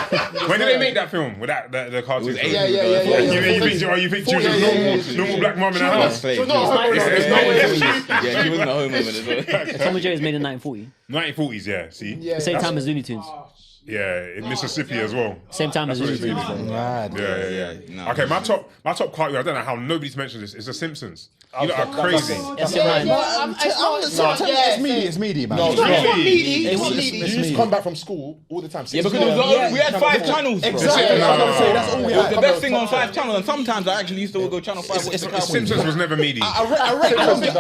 When did they make that film? With the cartoon? was film? Yeah. You think she was a normal black mum in the house? So no, Yeah, she wasn't a home woman as well. Tom and Jerry was made in 1940. 1940s, yeah. See, Yeah. Same time as Looney Tunes. yeah, in Mississippi as well. Same time as Looney Tunes. Yeah. No. Okay, my top cartoon. I don't know how nobody's mentioned this. Is The Simpsons. You lot are crazy. That's your man. It's meaty, man. No, It's not meaty. It's It's not meaty. meaty. You used to come back from school all the time. Yeah, because we had 5 channels. Bro. Exactly. I was gonna say that's all we It was had. the best thing on 5 channels, and sometimes I actually used to go channel 5 with the The Cowboys. Simpsons was never meaty. I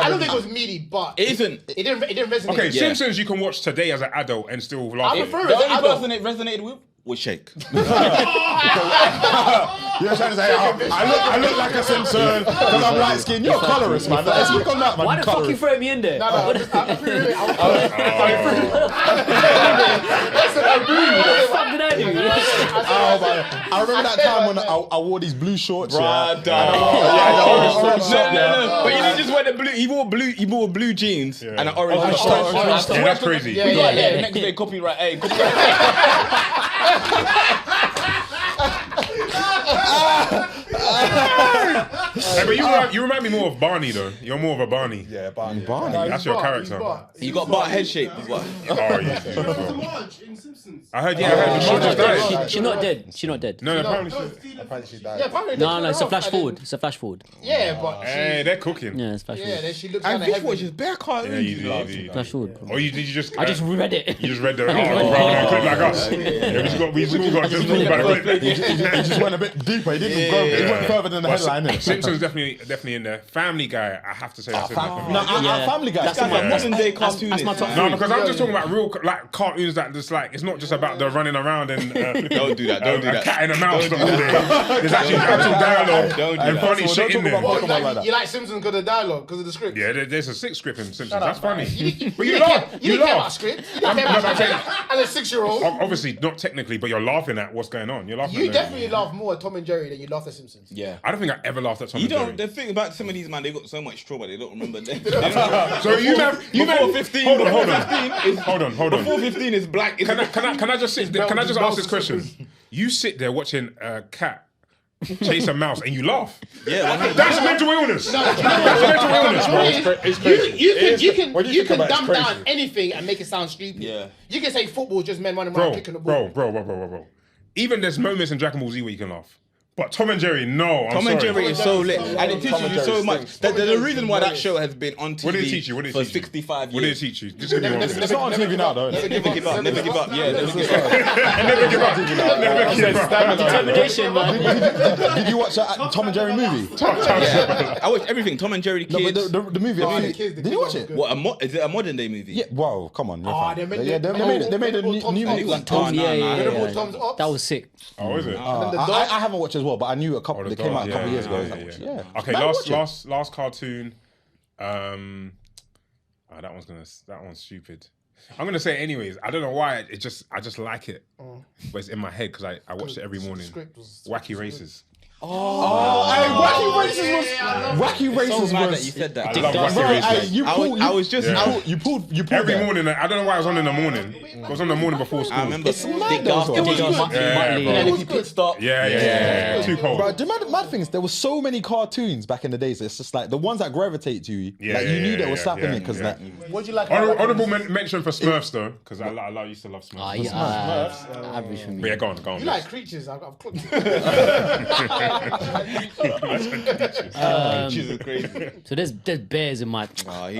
don't think it was meaty, but It isn't. it didn't resonate. Okay, Yeah. Simpsons you can watch today as an adult and still laugh. I at it. prefer The it as only adult. person it resonated with was Shake. You're trying to say, I look like a Simpson because I'm light skinned. You're a colorist, man. Let's speak on that, man. Why the fuck you throw me in there? No, What the fuck did I do? Oh, man. I remember that time when I wore these blue shorts. Brother. Yeah. No. But you didn't just wear the blue. He wore blue jeans and an orange top. Yeah, that's crazy. Yeah. Next day, copyright. Hey, copyright. Hey, but you remind me more of Barney though. You're more of a Barney. Yeah, Barney. That's your character. You got Bart head shape as well. Oh, yeah. Marge in Simpsons. I heard. Marge just died. She's not dead. She's not dead. No, apparently. Apparently she died. Yeah, apparently No, it's a flash forward. It's a flash forward. Yeah, but Hey, they're cooking. Yeah, it's flash yeah, forward. then she looks And kind of this heavy. was just bare cartoons. Yeah, you did. Flash forward. Or did you just? I just read it. You just read the rather than clip like us. Yeah, we've all got just talk about the clip. He just went a bit deeper. He didn't go. He went further than the headline. innit? Simpsons definitely in there. Family Guy, I have to say that's in there for me. No, our Family Guy. That's Come my- on. Modern day cartoon. That's my top No, three. because I'm just talking about real like cartoons that just like it's not just about the running around and Don't do that. Don't do a that. cat and a mouse. All day. There's actually actual dialogue Don't do and that. funny shit in there. Talk about like that. You like Simpsons because of the dialogue, because of the script. Yeah, there's a 6 script in Simpsons. That's funny. You But you didn't laugh. care- You didn't care about laugh. script. You didn't care about saying- as a 6-year-old. Obviously, not technically, but you're laughing at what's going on. You're laughing. You at definitely laugh more at Tom and Jerry than you laugh at Simpsons. Yeah. I don't think I ever laughed at Tom You and Jerry. don't. The thing about some of these man, they got so much straw, but they don't remember them. So you Before 15. Hold on. Before 15 is black. Can I just sit there? Can I just ask this question? You sit there watching a cat chase a mouse and you laugh. Yeah. That's mental illness. That's mental illness, bro. You can When you think about it, it's dumb crazy. down anything and make it sound stupid. Yeah. You can say football is just men running around kicking the ball. Bro. Even there's moments in Dragon Ball Z where you can laugh. But Tom and Jerry, no. Tom and Jerry is so lit, and it teaches and you so Jerry much. stinks. The reason why that show has been on TV What did it teach you? for 65 What did it years. teach you? Just give me one minute. It's not on TV now, though. Never give up. Never give up. Yeah. Never give up. Never give up. Never give up. Determination, man. Did you watch that Tom and Jerry movie? Yeah. I watched everything. Tom and Jerry, the No, kids. but the movie. the kids Did you watch it? What is it? A modern day movie? Yeah. Wow. Come on. You're fine. they made Yeah, they made a new movie. Oh, Remember Tom's Ops? That was sick. Oh, is it? I haven't watched it as well, but I knew a couple. Oh, They the came out a dog, couple years ago. yeah. Yeah. Okay, Man, watch it. last cartoon. That one's stupid. I'm gonna say it anyways. I don't know why. I just like it, but it's in my head because I watched it every morning. Wacky Races. Wacky Races So mad was. that you said that. I love Wacky Races. I was just. You pulled Every that. morning, I don't know why I was on in the morning. It was on the morning before school. I remember. It's mad though. It was Yeah, bro. Pit stop. Yeah. Too cold. Bro, the mad thing is there were so many cartoons back in the days. It's just like the ones that gravitate to you. Like you knew they were slapping it because like. What do you like? Honorable mention for Smurfs though, because I used to love Smurfs. Average for But me. yeah, go on. You like creatures? I've clocked it. Jesus crazy. So there's bears in my. SpongeBob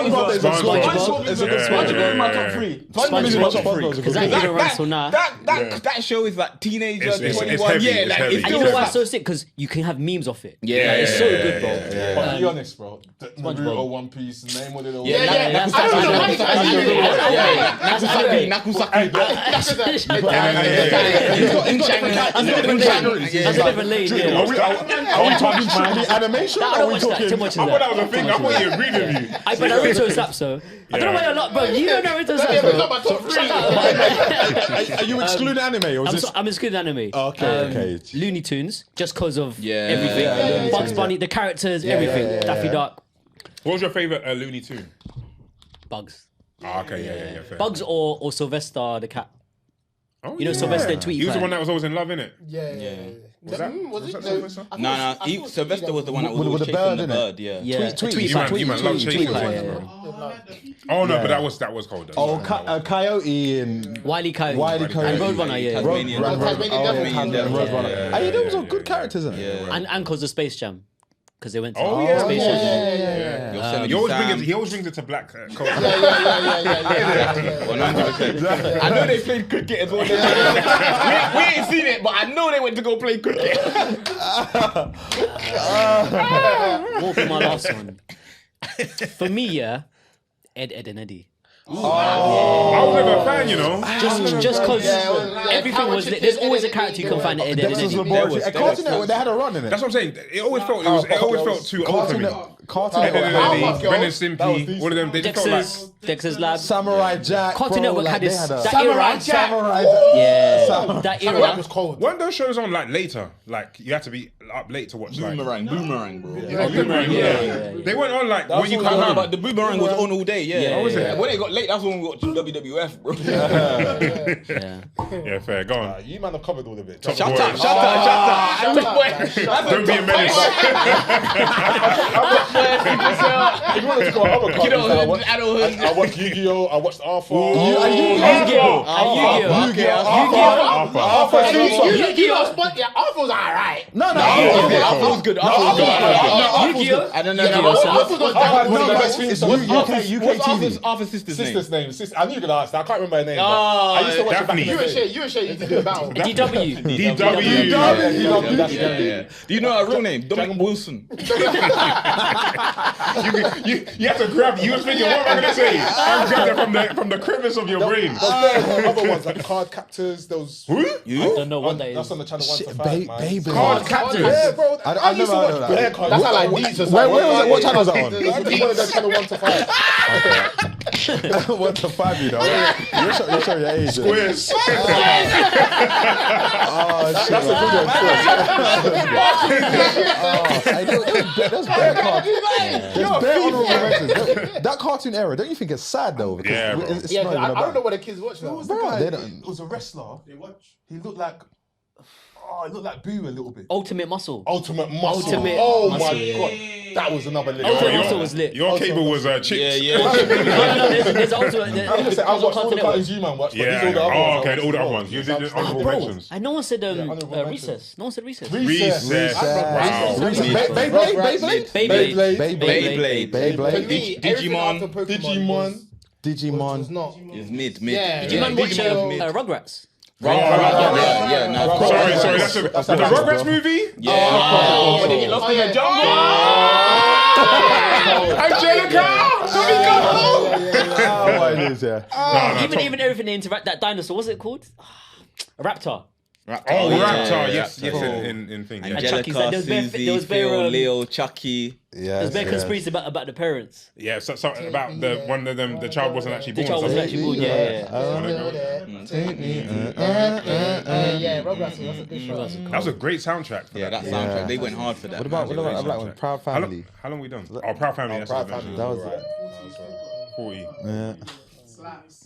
in my top 3. SpongeBob is my top 3. Because that era runs till now. That show is like teenager, It's 21. heavy, Yeah, it's like heavy. it's And you still know why it's like. so sick? Because you can have memes off it. Yeah, It's so good, bro. But to be honest, bro, Naruto, One Piece, name what it all. That's Nakusaki. categories. That's a different lane. Yeah. Are we talking strictly animation? I Or are don't we watch that too talking? much I of thought that that. was a thing. I thought he agreed with you. But Naruto slaps though. I don't know why you're not, bro. You know Naruto slaps. Yeah, but it's bro. not my top three. Are you excluding anime or is this? I'm excluding anime. Okay. Looney Tunes, just because of Yeah. everything. Yeah, Bugs Bunny, the characters, everything. Daffy Duck, What was your favorite Looney Tune? Bugs. Ah, okay, yeah, fair. Bugs or Sylvester the cat. Oh, You know Sylvester Tweety. He was the one that was always in love, innit? Yeah. Was that Sylvester? No, Sylvester was the one that was With always the chasing bird, the innit? bird. Yeah. Yeah, Tweety. You man love chasing Tweety, things, yeah. bro. Oh no, but that was cold. Oh, Coyote and Wiley Coyote. Wiley Coyote. And Roadrunner, yeah. Tasmanian. Tasmanian Devil. Roadrunner. Hey, those are good characters, isn't it? And cause of Space Jam. Because they went to Oh, yeah. Space Jam. He always brings it to black culture. Yeah. 100%. I know they played cricket as well. we ain't seen it, but I know they went to go play cricket. What for my last one? For me, yeah, Ed, and Eddie. I was never a fan, you know. Just because everything was lit. There's always a character you can find in Ed, and Dexter's Eddie. Laboratory. At Cartoon Network, they had a run in it. That's what I'm saying. It always felt too old for me. Cartoon Ed, Network. Ren and Stimpy, all of them. They just felt like. Dexter's Lab. Samurai Jack. Cartoon bro, Network like, had they this had a- that Samurai era. Jack. Yeah, that That era. was cold. Weren't those shows on like later? Like you had to be up late to watch. Like, Boomerang, bro. Oh, Boomerang, yeah. They weren't on like when you come home. But the boomerang was on all day, yeah. Yeah, was it? When it got late, that's when we watched WWF, bro. Yeah. Yeah, fair. Go on. You man have covered all of it. Top Shut boy. up. Don't be a menace. If you wanted to go on other cartoons, I watched Yu-Gi-Oh! I watched Arthur. Arthur was alright. No. Arthur was good. Yu-Gi-Oh! I don't know. Arthur was UK TV. Arthur's sister's name. Sister's name. I knew you were gonna ask that. I can't remember her name. I used to watch it back in the day. You and Shay used to do a battle. DW. Yeah. Do you know her real name? Dominic Wilson. You have to grab. You were thinking, what am I gonna say? I'm grabbing that from the crevice of your brain. Other ones like Card Captors. Those. Who? I don't know what that That's is. on the channel 1 to 5. man. Baby. Card Captors. Yeah, bro. I used to never watch heard of Blair that. Card. That's how like these are. Where was it? What channel was that on? I used to follow that channel 1 to 5. 1 to 5, you know. You're showing your age. Squares. Oh, shit. That's a good one. There's bear cards. There's bear honorable mentions. That cartoon era, don't you think it's sad though? Because Yeah, bro. it's Yeah, not 'cause even I don't know about. what the kids watch now. Bro, they don't. It was a wrestler. He looked like. Oh, it looked like Boo a little bit. Ultimate Muscle. Ultimate Muscle. Ultimate Oh Muscle, my yeah. god. That was another little. Ultimate Muscle was lit. Your cable was chicks. Yeah. No, there's Ultimate. I'm just saying, I watched all the cartoons you man watched, but these all the other ones. Oh, okay. I All the watched other ones. You did the honorable Bro, mentions. and no one said honorable mentions. Recess. No one said Recess. Recess. Wow. Beyblade? Beyblade. For me, everything Digimon. after Pokemon Digimon. was not. It's mid. Yeah. Did you man watch Digimon was mid. Rugrats? Yeah, no, of course. Sorry. That's the Rugrats movie. Yeah. When they get lost in the jungle. Angelica. Even everything they interact. That dinosaur, what's it called? A raptor. Oh, Raptor. Yes. In thing. Yeah. Chucky's Angelica, like, there was bare- Susie, there was bare, Phil, Leo, Chucky. There's bare conspiracy about the parents. Yeah. So about the one of them, the child wasn't actually The born. child wasn't actually born. Yeah. Yeah, Rugrats. That's a good show. That was a great soundtrack. For Yeah, that soundtrack. They went hard for that. What about Black One? Proud Family. How long we done? Oh, Proud Family. That's Proud what I Family. mentioned. That was 40. Yeah.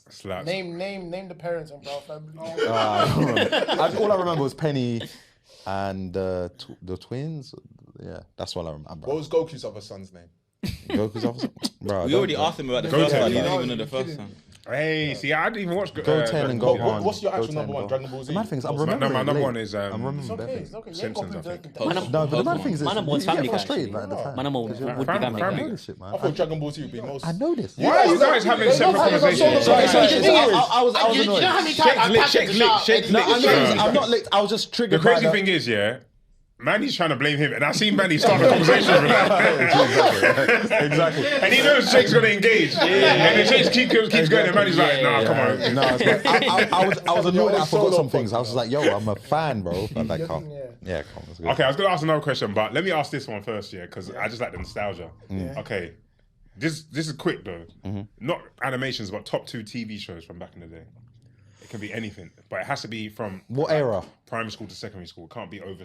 Slaps. Name the parents and Proud Family. All I remember was Penny and the twins. Yeah, that's all I remember. What was Goku's other son's name? Goku's officer? Bro, We already asked him about the Go first ten, one. He bro. didn't even know the first one. Hey, see, I didn't even watch Go 10 and go on. What's your Go actual 10 number and one? go. Dragon Ball Z? The mad thing is, I'm No, remembering. my number late. one is I'm remembering. It's okay. better. It's okay. Simpsons, I think. No, but the mad thing is, My number one's you get Family Guy, frustrated actually. at the time. My number one would be Family Family Guy. This shit, man. I thought Dragon Ball Z would be most. I know this. Why are you guys having separate conversations? I was You know annoyed. how many times I Shake, shake, shake, No, I'm not licked. I was just The triggered. by crazy the- thing is, yeah, Manny's trying to blame him, and I seen Manny start the conversation with that. Exactly. And he knows Jake's going to engage. And then Jake keeps going, and Manny's like, nah, come on. No, I was annoyed that I forgot some things. I was just like, yo, I'm a fan, bro. But like, come. Yeah, come. That's good. Okay, I was going to ask another question, but let me ask this one first, because I just like the nostalgia. Okay, this is quick though. Not animations, but top 2 TV shows from back in the day. It can be anything, but it has to be from what era? Primary school to secondary school. It can't be over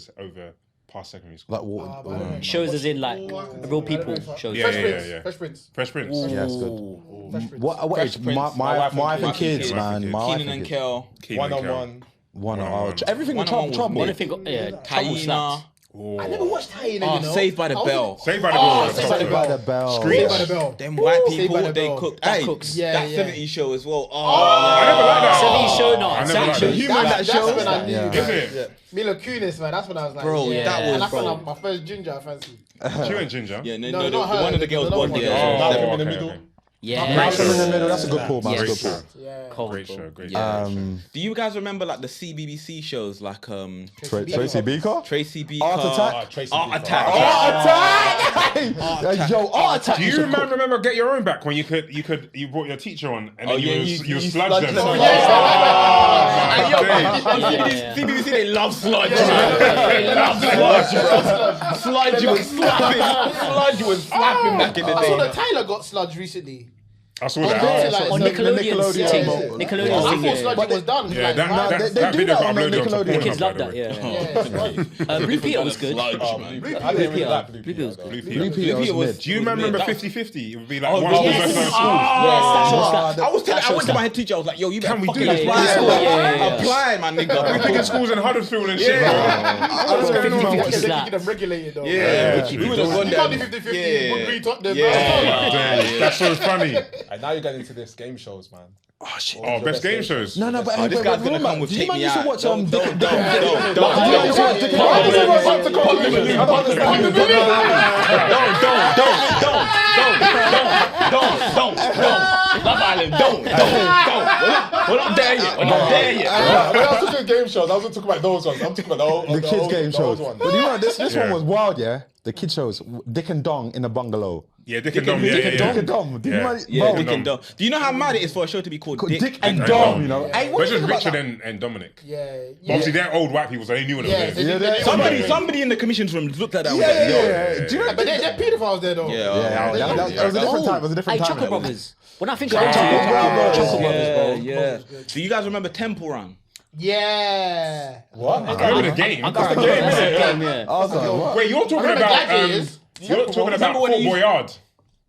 past secondary school. Like what? Shows as in like real people shows. Yeah. Fresh Prince. Yeah, that's good. What age? My wife and kids, man. Kenan and Kel. One-on-one. Everything with trouble. Anything, Hyena. I never watched Hyena, you know. Saved by the Bell. Saved by the Bell. Saved by the Bell. Saved by the Bell. Them white people, by the they Bell. cook. That Hey, cooks. that 70s show as well. I never liked that. 70s show, no. I never liked that. Humour that That's show. when I knew. Is it? Mila Kunis, man. That's when I was like, Bro, yeah. that was- And that's bro. when my first ginger I fancied. She went ginger. Yeah, No, no, not her. one of the girls The was other the one. Malcolm in the okay, Middle. okay. Yeah. Malcolm in the Middle. That's a good pull, man. Great That's a good show. pull. Yeah. Great show. Great Yeah. show. Do you guys remember like the CBBC shows like Tracy Beaker. Tracy B. Art Attack. Tracy Art Beaker. Attack. Yo, Art Attack. Do you remember Get Your Own Back when you brought your teacher on and then you sludged them? CBBC, they love sludge. They love sludge, bro. Sludge was slapping. Sludge was slapping back in the I saw day. that Tyler got sludge recently. I saw Yeah, that. like, On the Nickelodeon's Nickelodeon thing. thing. Nickelodeon's I thing, thought sludge was done. Yeah, Like, that they do video that got on uploaded Nickelodeon. onto The kids Pornhub, love by that, the way. yeah. Blue Peter was good. Sludge, man. I didn't really like Blue Blue Peter was Peter. good. Blue Peter was mid. Do you remember 50-50? It would be like one yes. school versus another school. I went to my head teacher. I was like, "Yo, you better Can we fucking do this? apply, Yeah. apply, my We're nigga." thinking schools in Huddersfield and shit, bro. What's going on? they're Slap. keeping them regulated though. Yeah, we would have gone You there. can't do 50-50. Woodbury, Tottenham. Yeah. That's so funny. And now you're getting into this game shows, man. Oh shit. Oh, best game shows. No, but Oh, this guy's gonna come with do you Take man Me used to Out. watch Don't. Love Island, don't. We're not there yet. When I was talking game shows, I wasn't talking about those ones. I'm talking about The kids game shows. ones. But you know this one was wild, yeah. The kid shows Dick and Dong in a bungalow. Yeah, Dick and Dom. Yeah, Dick yeah. and Dom. Do you Yeah. know? Yeah, Bro, Dick and Dom. Do you know how mad it is for a show to be called Dick and and Dom, Dom. you know. Hey, But what it's do you just think about Richard and Dominic. Yeah. Obviously, they're old white people, so they knew what it Yeah, was. they- Somebody in the commission's room looked at that. and was that? like, yo. Yeah. Do you know? But they're pedophiles there though. Yeah. That was a different time. It was a different Hey, time. Choco Brothers. When I think of Choco them, Brothers. Choco Brothers, bro. Yeah. Do you guys remember Temple Run? Yeah. What? I remember the game. That's the game, yeah. I was like, what? Wait, you're talking remember about Gadgets. you're talking about Remember when Fort he- Boyard.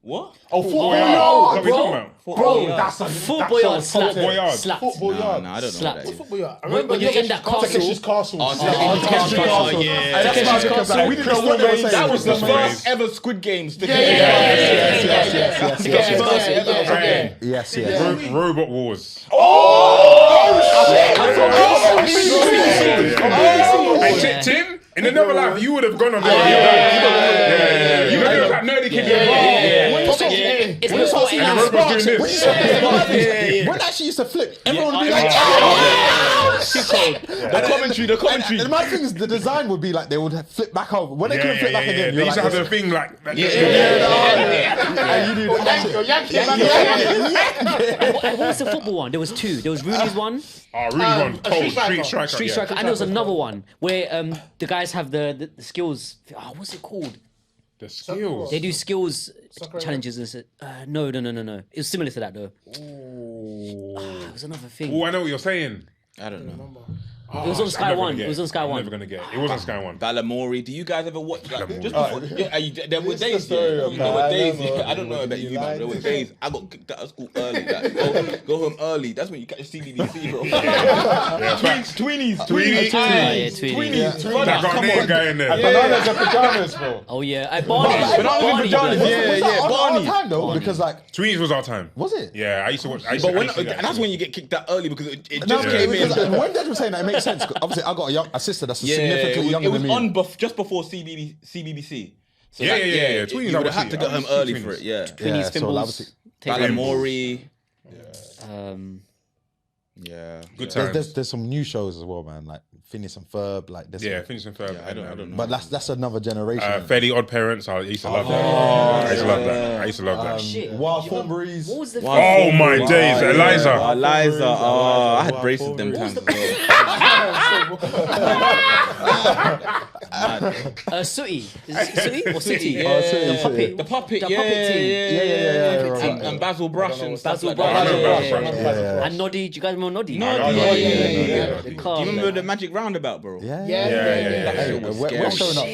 What? Oh, Boyard. football. Is that what you're talking about? Bro, That's a Football yard slapped. Fort Boyard. Slapped. football yard. Nah, I don't know Slap. what that is. Football yard. I When remember you're in that Takeshi's castle. Castle. Yeah. Takeshi's Castle. We didn't know what they were saying. That was the That's first ever Squid Games. Yes. Robot Wars. Hey, Tim, in another life, you would have gone on there. Yeah. You would have that nerdy kid. It's before And the robot's doing this. When that shit used to flip, everyone would be like, The commentary. and my thing is, the design would be like they would flip back over. When they couldn't flip back again, They you're used to like, have the thing like. and you do that. What was the football one? There was two. There was Rooney's one, Oh, really one. Cold Street Street Street Striker. Striker, and there was another one where the guys have the skills. Oh, what's it called? The skills. They do skills Soccer challenges. And no. It was similar to that though. It was another thing. Oh, I know what you're saying. I don't know. It was on Sky One. It was on Sky I'm One. never gonna get it. It was on Sky One. Balamori. Do you guys ever watch that? Balamori. Just before, there were days. There were days. I don't know about you, man. There were days. I got kicked out of school early. Go home early. That's when you catch CBBC, bro. Tweenies. Tweenies. That Ghanaian guy in there. Bananas and pajamas, bro. Oh yeah, Barney. Bananas and pajamas. Our Barney. time though, because like, Tweenies was our time. was it? Yeah, I used to watch. But when that's when you get kicked out early because it No, just came in. because when Dad was saying that, it makes sense. Obviously, I got a sister that's significantly younger it was than me. on just before CBBC. So Yeah. You would have had to go home early for it. Yeah. Tweenies, so Fimbles. obviously- Balamori. Um, Yeah. Good times. There's some new shows as well, man. Like Phineas and Ferb, like this. Yeah, Phineas and Ferb. Yeah, I don't know. But that's another generation. Fairly Odd Parents. I used to love that. I used to love that. I used to love that. Shit. Wild Thornburys. What was the Oh my days, Eliza. Eliza. Oh, I had braces them times as well. Sooty. Is it Sooty or City? Yeah. The puppet. The puppet. The Yeah, puppet team. Yeah. And Basil Brush and stuff Basil like Brush. that. And Noddy. Do you guys remember Noddy? Noddy. Yeah. Do The you car. remember the Magic Roundabout, bro? Yeah. Yeah. That shit was We're scary. showing up.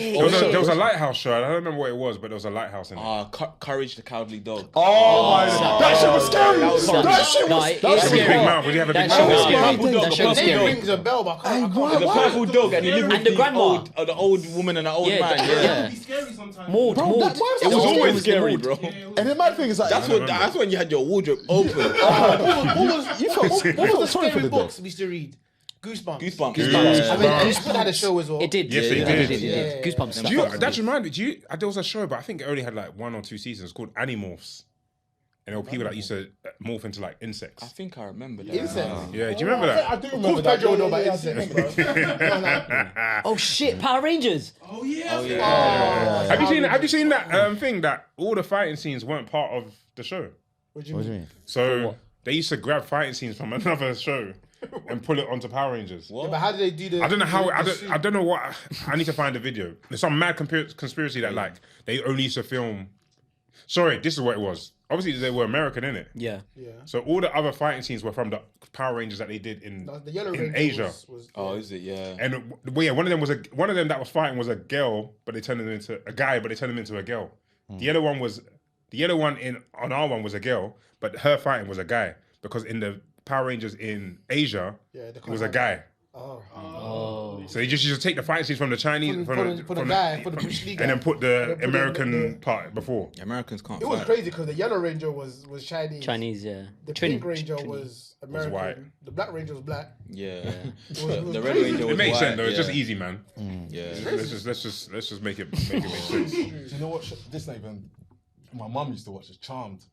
There was a lighthouse show. I don't remember what it was, but there was a lighthouse in it. Courage the Cowardly Dog. Oh my! That shit was scary. That shit No, was. it That is shit Big scary. mouth. Would you have a big That shit was mouth? scary. Purple dog, That the shit was purple Name dog. rings a bell, but I can't. The purple dog and he lived And with the grandma. the old woman and the old man. Yeah. Be scary sometimes. Maud. Bro, Maud. that- why It was that always the scary, Maud. bro. And the mad thing is like, That's when you had your wardrobe open. what was the story for Scary the books day? we used to read? Goosebumps. Goosebumps. I mean, Goosebumps had a show as well. It did. Yes, it did. Yeah. Goosebumps. Do you, that's reminded you. There was a show, but I think it only had like 1 or 2 seasons called Animorphs, and there were people that used to morph into like insects. I think I remember that. Insects. Yeah, do you remember that? I do Of course, remember that. Pedro know Yeah, about yeah, insects, bro. Oh shit! Power Rangers. Oh yeah. Have you seen that thing that all the fighting scenes weren't part of the show? What do you What do mean? you mean? So they used to grab fighting scenes from another show and pull it onto Power Rangers. Yeah, but how do they do the? I don't know how. the I suit? don't know what. I need to find the video. There's some mad conspiracy that like they only used to film. Sorry, this is what it was. Obviously, they were American, innit? Yeah. Yeah. So all the other fighting scenes were from the Power Rangers that they did in The Yellow in Ranger Asia. was Oh, is it? Yeah. And well, yeah, one of them that was fighting was a girl, but they turned him into a guy, but they turned him into a girl. The yellow one on our one was a girl, but her fighting was a guy because in the Power Rangers in Asia, it was a guy. Oh. So they just used to take the fight scenes from the Chinese, For the guy, for the Bruce Lee guy. and then put the And then put American the- part before. Americans can't It was fight. crazy because the Yellow Ranger was Chinese. Chinese. Yeah. The Pink Ranger was American. white. The Black Ranger was black. Yeah. was The Red crazy. Ranger was It makes white, sense though. It's yeah. just easy, man. Yeah. Let's just make it make sense. Do you know what? This not even. My mum used to watch. It's Charmed.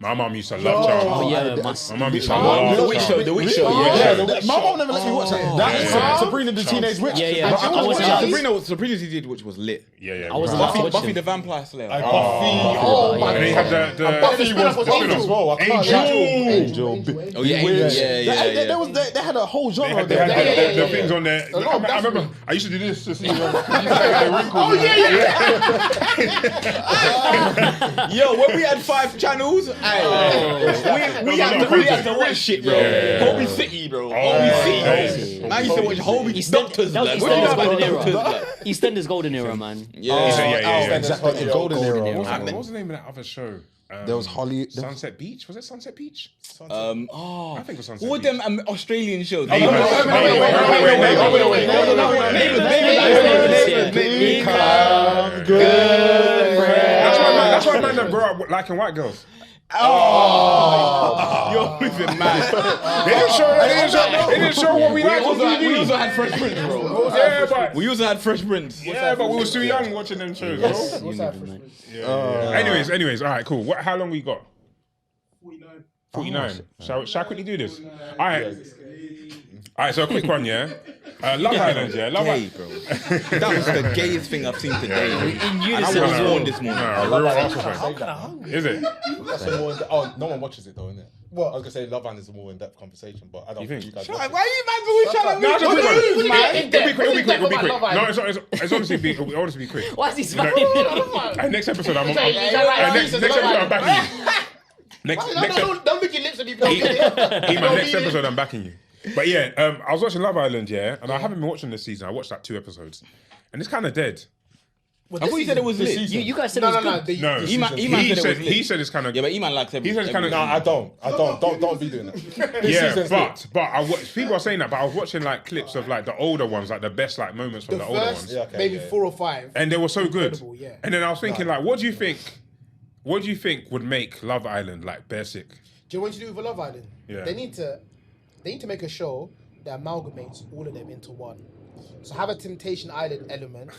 My mom used to love Charmed. Oh yeah. My mom used to Oh, love The Witch Show. Charmed. The Witch Show. Yeah, Yeah. my mom never let me watch that. That's Sabrina the Teenage Witch. Yeah, yeah. But I wasn't allowed. Sabrina's did, which was lit. Yeah. I wasn't allowed to watch Buffy them. the Vampire Slayer. Buffy. Oh my And then you have god. the Buffy was was Buffy as well. I can't lie. Angel. Oh yeah, Bewitched. yeah. They had a whole genre. They had Yeah. the things on there. lot of I remember I used to do this to see the wrinkles. Oh yeah. Yo, when we had 5 channels, we had to watch shit, bro. Hobie City, bro. Hobie City. Man used to watch Hobie Doctors, That was like. What do you know EastEnders about golden Doctors, era. like? EastEnders golden era, man. Yeah. Exactly. The golden era. What was the name of that other show? There was Holly. Sunset Beach. Was it Sunset Beach? I think it was Sunset What Beach. them Australian shows? Wait. That's why man that grew up liking white girls. You're moving mad. They didn't show what we liked on We TV. also had Fresh Prince, bro. We also had Fresh Prince. Yeah, but we were too young watching them shows, bro. Anyways, all right, cool. How long we got? 49. Shall I quickly do this? All right, so a quick one, yeah? Love Island, yeah? Love Gay, Island. bro. That was the gayest thing I've seen today. In And I unison was as well. born this morning. Real Arsenal fan. Is it? That's a more. Oh, no one watches it though, innit? What? I was gonna say Love Island is a more in-depth conversation, but I don't think you guys. Why watch are you man always trying to No, it's a quick one. It'll be quick. Love No, Island. it's honestly be quick. Why is he smiling? Next episode, I'm like, next episode, I'm backing you. Next Don't make your lips any Eman, next episode, I'm backing you. But yeah, I was watching Love Island, yeah, and I haven't been watching this season. I watched like 2 episodes, and it's kind of dead. I thought you said it was lit. You guys said it was good. No, He said it's kind of. Yeah, but Eman likes everything. He said it's kind of. No, I don't. Don't be doing that. Yeah, season's but people are saying that, but I was watching like clips of like the older ones, like the best like moments from the older ones, Maybe 4 or 5. and they were so good. Incredible, yeah. And then I was thinking like, what do you think would make Love Island like basic? Do you know what you do with Love Island? Yeah. They need to make a show that amalgamates all of them into one. So have a Temptation Island element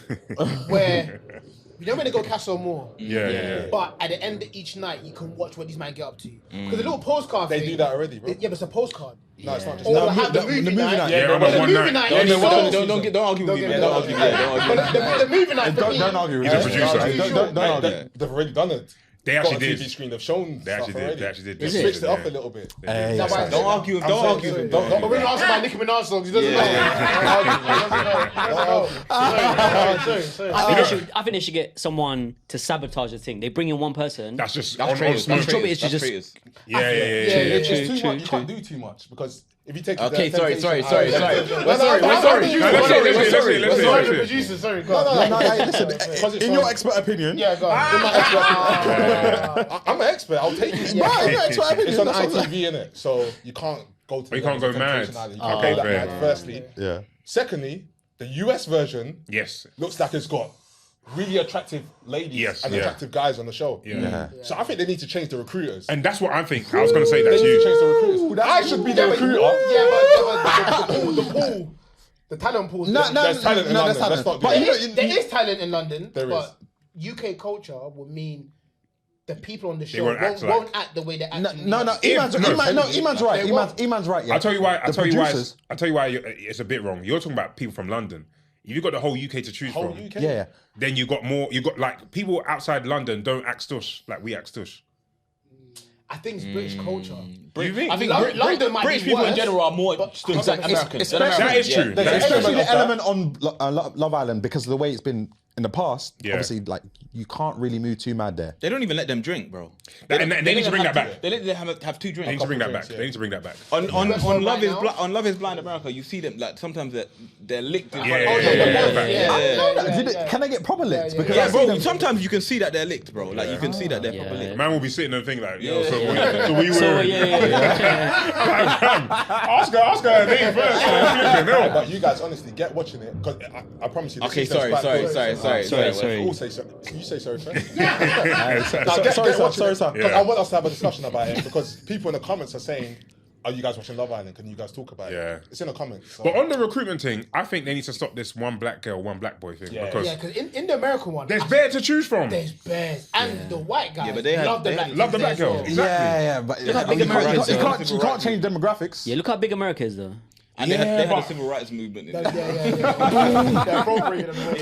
where you know when they go Castle Moore. Yeah. But at the end of each night, you can watch what these men get up to. Because the little postcard They thing, do that already, bro. Yeah, but it's a postcard. No, it's not just Or that. have the movie night. Yeah, but but the one movie night. night. Don't Don't argue with me. get Don't argue with me. But the movie night. for me- Don't argue. He's a with producer. it. Don't argue. They've already done it. They actually Got a did. TV screen. They've shown They actually stuff did. already. They actually did. They Is it? switched it up Yeah. a little bit. Hey, That's why I Don't argue. Don't argue with me. But when you ask about Nicki Minaj songs, he doesn't know. I think they should get someone to sabotage the thing. They bring in one person. That's just That's on traitors. smoke. That's traitors. That's just- traitors. Yeah. It's True, too true, much. You can't do too much because if you take it to Okay, the sorry. Temptation We're Island- sorry. No, let's see. Sorry, the producer. Sorry, go on. No, hey, listen. In your expert opinion, Yeah, go on. I'm an expert. I'll take it. Right, in your expert opinion, It's on that's what I'm ITV, innit? So you can't go to. You can't go mad. You can't Okay, go that fair. mad. Firstly, yeah. secondly, the US version Yes. looks like it's got really attractive ladies and attractive guys on the show. Yeah. So I think they need to change the recruiters. And that's what I think. I was going to say that They to need to you. change the recruiters. I should be the recruiter. Yeah, but the pool, the talent pool. No, There's talent in London. Let's not do But that. There is talent in London, There but UK culture would mean the people on the show won't act won't act the way they act. in No, the- Iman's right. They won't. Iman's right. Yeah. I'll tell you why. The producers. I'll tell you why it's a bit wrong. You're talking about people from London. If you've got the whole UK to choose Whole from, UK. Yeah. then you got more. You got like people outside London don't act stush like we act stush. I think it's British culture. You think? I think London might British be people in worse, general are more but- than Americans. That is true. There's That is Especially true. the element on Love Island because of the way it's been in the past. Yeah. Obviously, like you can't really move too mad there. They don't even let them drink, bro. And they need to bring that back. They let them have two They need drinks. to bring that back. drinks, yeah. They need to bring that back. On right now? Love Is Blind America, you see them like sometimes they're licked. In Yeah, front of- Can they get proper lips? Because Yeah, I see bro. them. Sometimes you can see that they're licked, bro. Like you can see that they're proper licked. Man will be sitting and think like, yo, Yeah. so we So were. Ask her name first. No. But you guys, honestly, get watching it because I promise you. this Okay, season's sorry. quite good. Sorry. All say sorry. You say sorry first. Sorry, sir. Because I want us to have a discussion about it because people in the comments are saying, "Are you guys watching Love Island? Can you guys talk about Yeah. it?" It's in the comments. So. But on the recruitment thing, I think they need to stop this one black girl, one black boy thing Yeah. because Yeah, because in the American one, there's bare to choose from. there's bears and the white guys but they had- love the they black had- Love the kids black there as girl. well. Exactly. Yeah, but Look how big America is, though. you can't change demographics. Yeah, look how big America is though. And they had but- a civil rights movement. In Yeah. They're appropriating them.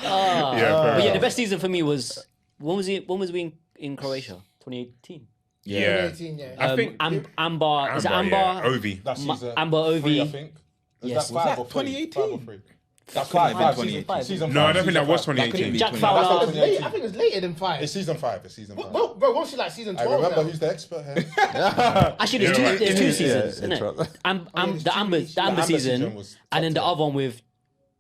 But yeah, the best season for me was when was we in Croatia? 2018. Yeah. 18, yeah. I think Amber. Is it Amber? Yeah. Ovi. That's season Amber Ovi. 3, I think. Yes. That Was 5 that or 3? 2018? 5 or 3. That's couldn't have 5. been Season 2018. Season 5. No, I don't think that was That couldn't 2018. be Jack 2018. Fowler. It's late. I think it's later than 5. It's season 5. It's season 5. Bro, won't see like season 12 I remember now. who's the expert here. Actually, there's Yeah, two. right. There's two Yeah, seasons, yeah, isn't true. it? there's The two Amber seasons. season, season was and then the top other one with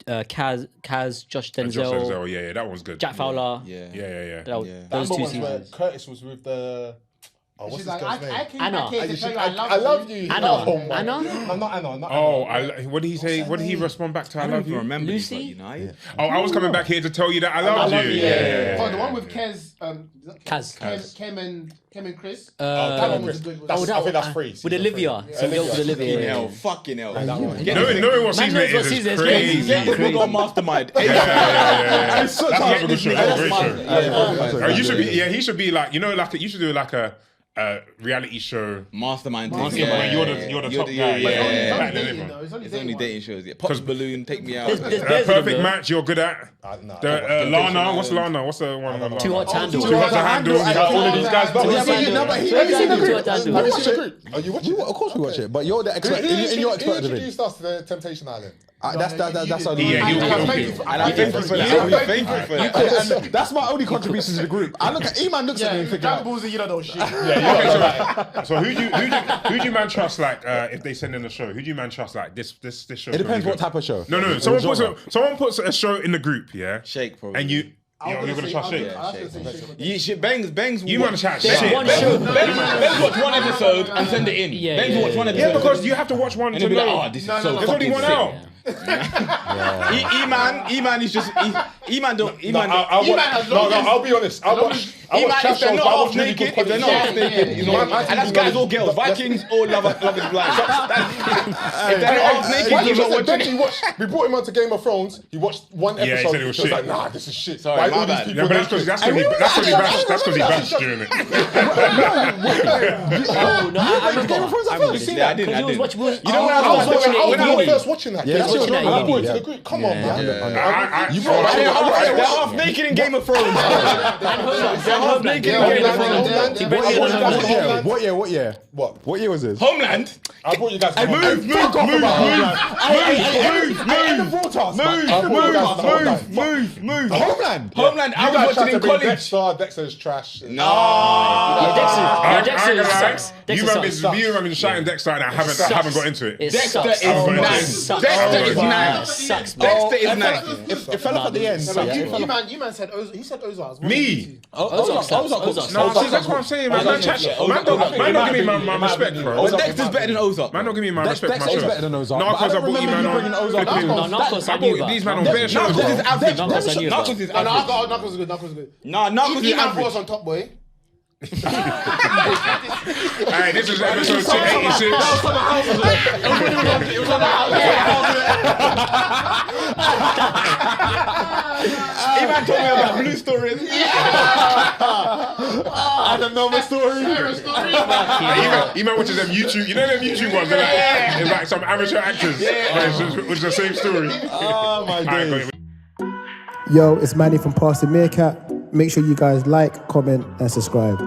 Kaz, Josh Josh Denzel, Denzel, yeah, that one was good. Jack Fowler. Yeah. Yeah. Those Those two ones where seasons. Curtis was with the. Oh, what's She's this like, girl's name? I came Anna. back here to I tell you I I love you. you. Anna. Oh my Anna? God. No, not Anna. Not Oh, Anna. what did he say? What did he respond back to? I love you. Remember Lucy? United. Oh, I was coming back here to tell you that I love you. Yeah. Oh, the one with Kez. Kaz. Kem and Chris. That one was a good one. That's, I think that's free. With Olivia. Some girl with Olivia. Fucking hell. Knowing what season it knows what is season is it's crazy. Get this nigga on Mastermind. Yeah. So That's tight. a good show. That's a great show. Yeah. You should be. Yeah, he should be like. You know, like you should do like a reality show. Mastermind. Yeah, you're the top guy. Yeah. Back then, Dating, everyone. though. It's only dating shows. Yeah. Pops Balloon, Take Me Out. There's bears in Perfect them, though. match. You're good at. Nah, Lana. What's Lana? What's the one? Too Hot to Handle. Too Hot to Handle. All of these guys. Have you seen the Too group? Hot to Handle. Have you seen the group? Are you watching? Of course we watch it, but you're the expert. Who In your expert division. introduced us to the Temptation Island? That's only. Yeah, you And I'm thankful for that. I'm thankful for that. And that's my only contribution to the group. I look at Iman looks at me and think, Dragon Ball Z, you don't know shit. So who do you man trust? Like if they send in a show, who do you man trust? Like this show. it depends what type of show. No. Someone puts a show in the group, yeah. Shake, probably. And you're gonna trust Shake. You shit, Bangs. You man chat There's shit. one show. Bangs watch one episode and send it in. Yeah, Bangs yeah, watch one yeah. episode. Yeah, because you have to watch one and to they'll be like, know. oh, this is No, so no, There's only fucking one sick. out. E-Man is just E-Man don't No, E-Man. I'll He might have I'll be honest. As long as I watch trash shows, but I watch really good if they're not half naked, you know, and that's guys or girls. Vikings or Love Is Blind. If they're not half naked, you're not watching. We brought him onto Game of Thrones. He watched one episode. Yeah, he said it was shit. like, nah, this is shit. Sorry, Why my all these bad. people Yeah, but watch that's it? because he bashed during it. Oh no, I remember. Game of Thrones, I remember. seen Yeah, I that. didn't. You know when I was first watching that. Yeah, that's what I you brought know. it to the group. Come on, man. They're half naked in Game of Thrones. They're half naked in Game of Thrones. What year? What year was this? Homeland. I brought you guys to Move. Homeland. Homeland. I was watching in college. Dexter's trash. Dexter sucks. You remember shouting Dexter and I haven't got into it. Dexter is nice. Dexter is nice. Sucks, man. Dexter is nice. It fell off at the end. You man said Ozark. He said Ozark. Me? Ozark. No, see, that's what I'm saying, man. Man don't give me my respect, bro. But Dexter's better than Ozark. Man don't give me my respect. Dexter is better than Ozark. Narcos, I brought you, man. Narcos, I knew that. These man on bare shows. Narcos is average. Narcos, I knew that. Narcos is No, average. Knuckles is good. Knuckles is good. Nah, Narcos is He man brought average. us on Top Boy. Alright, this is episode 286. Even told me about Blue Stories. I don't know my story. You man watches them YouTube, you know them YouTube ones, it's like some amateur actors. Which is the same story. Oh my days. Yo, it's Manny from Pastor Meerkat. Make sure you guys like, comment, and subscribe.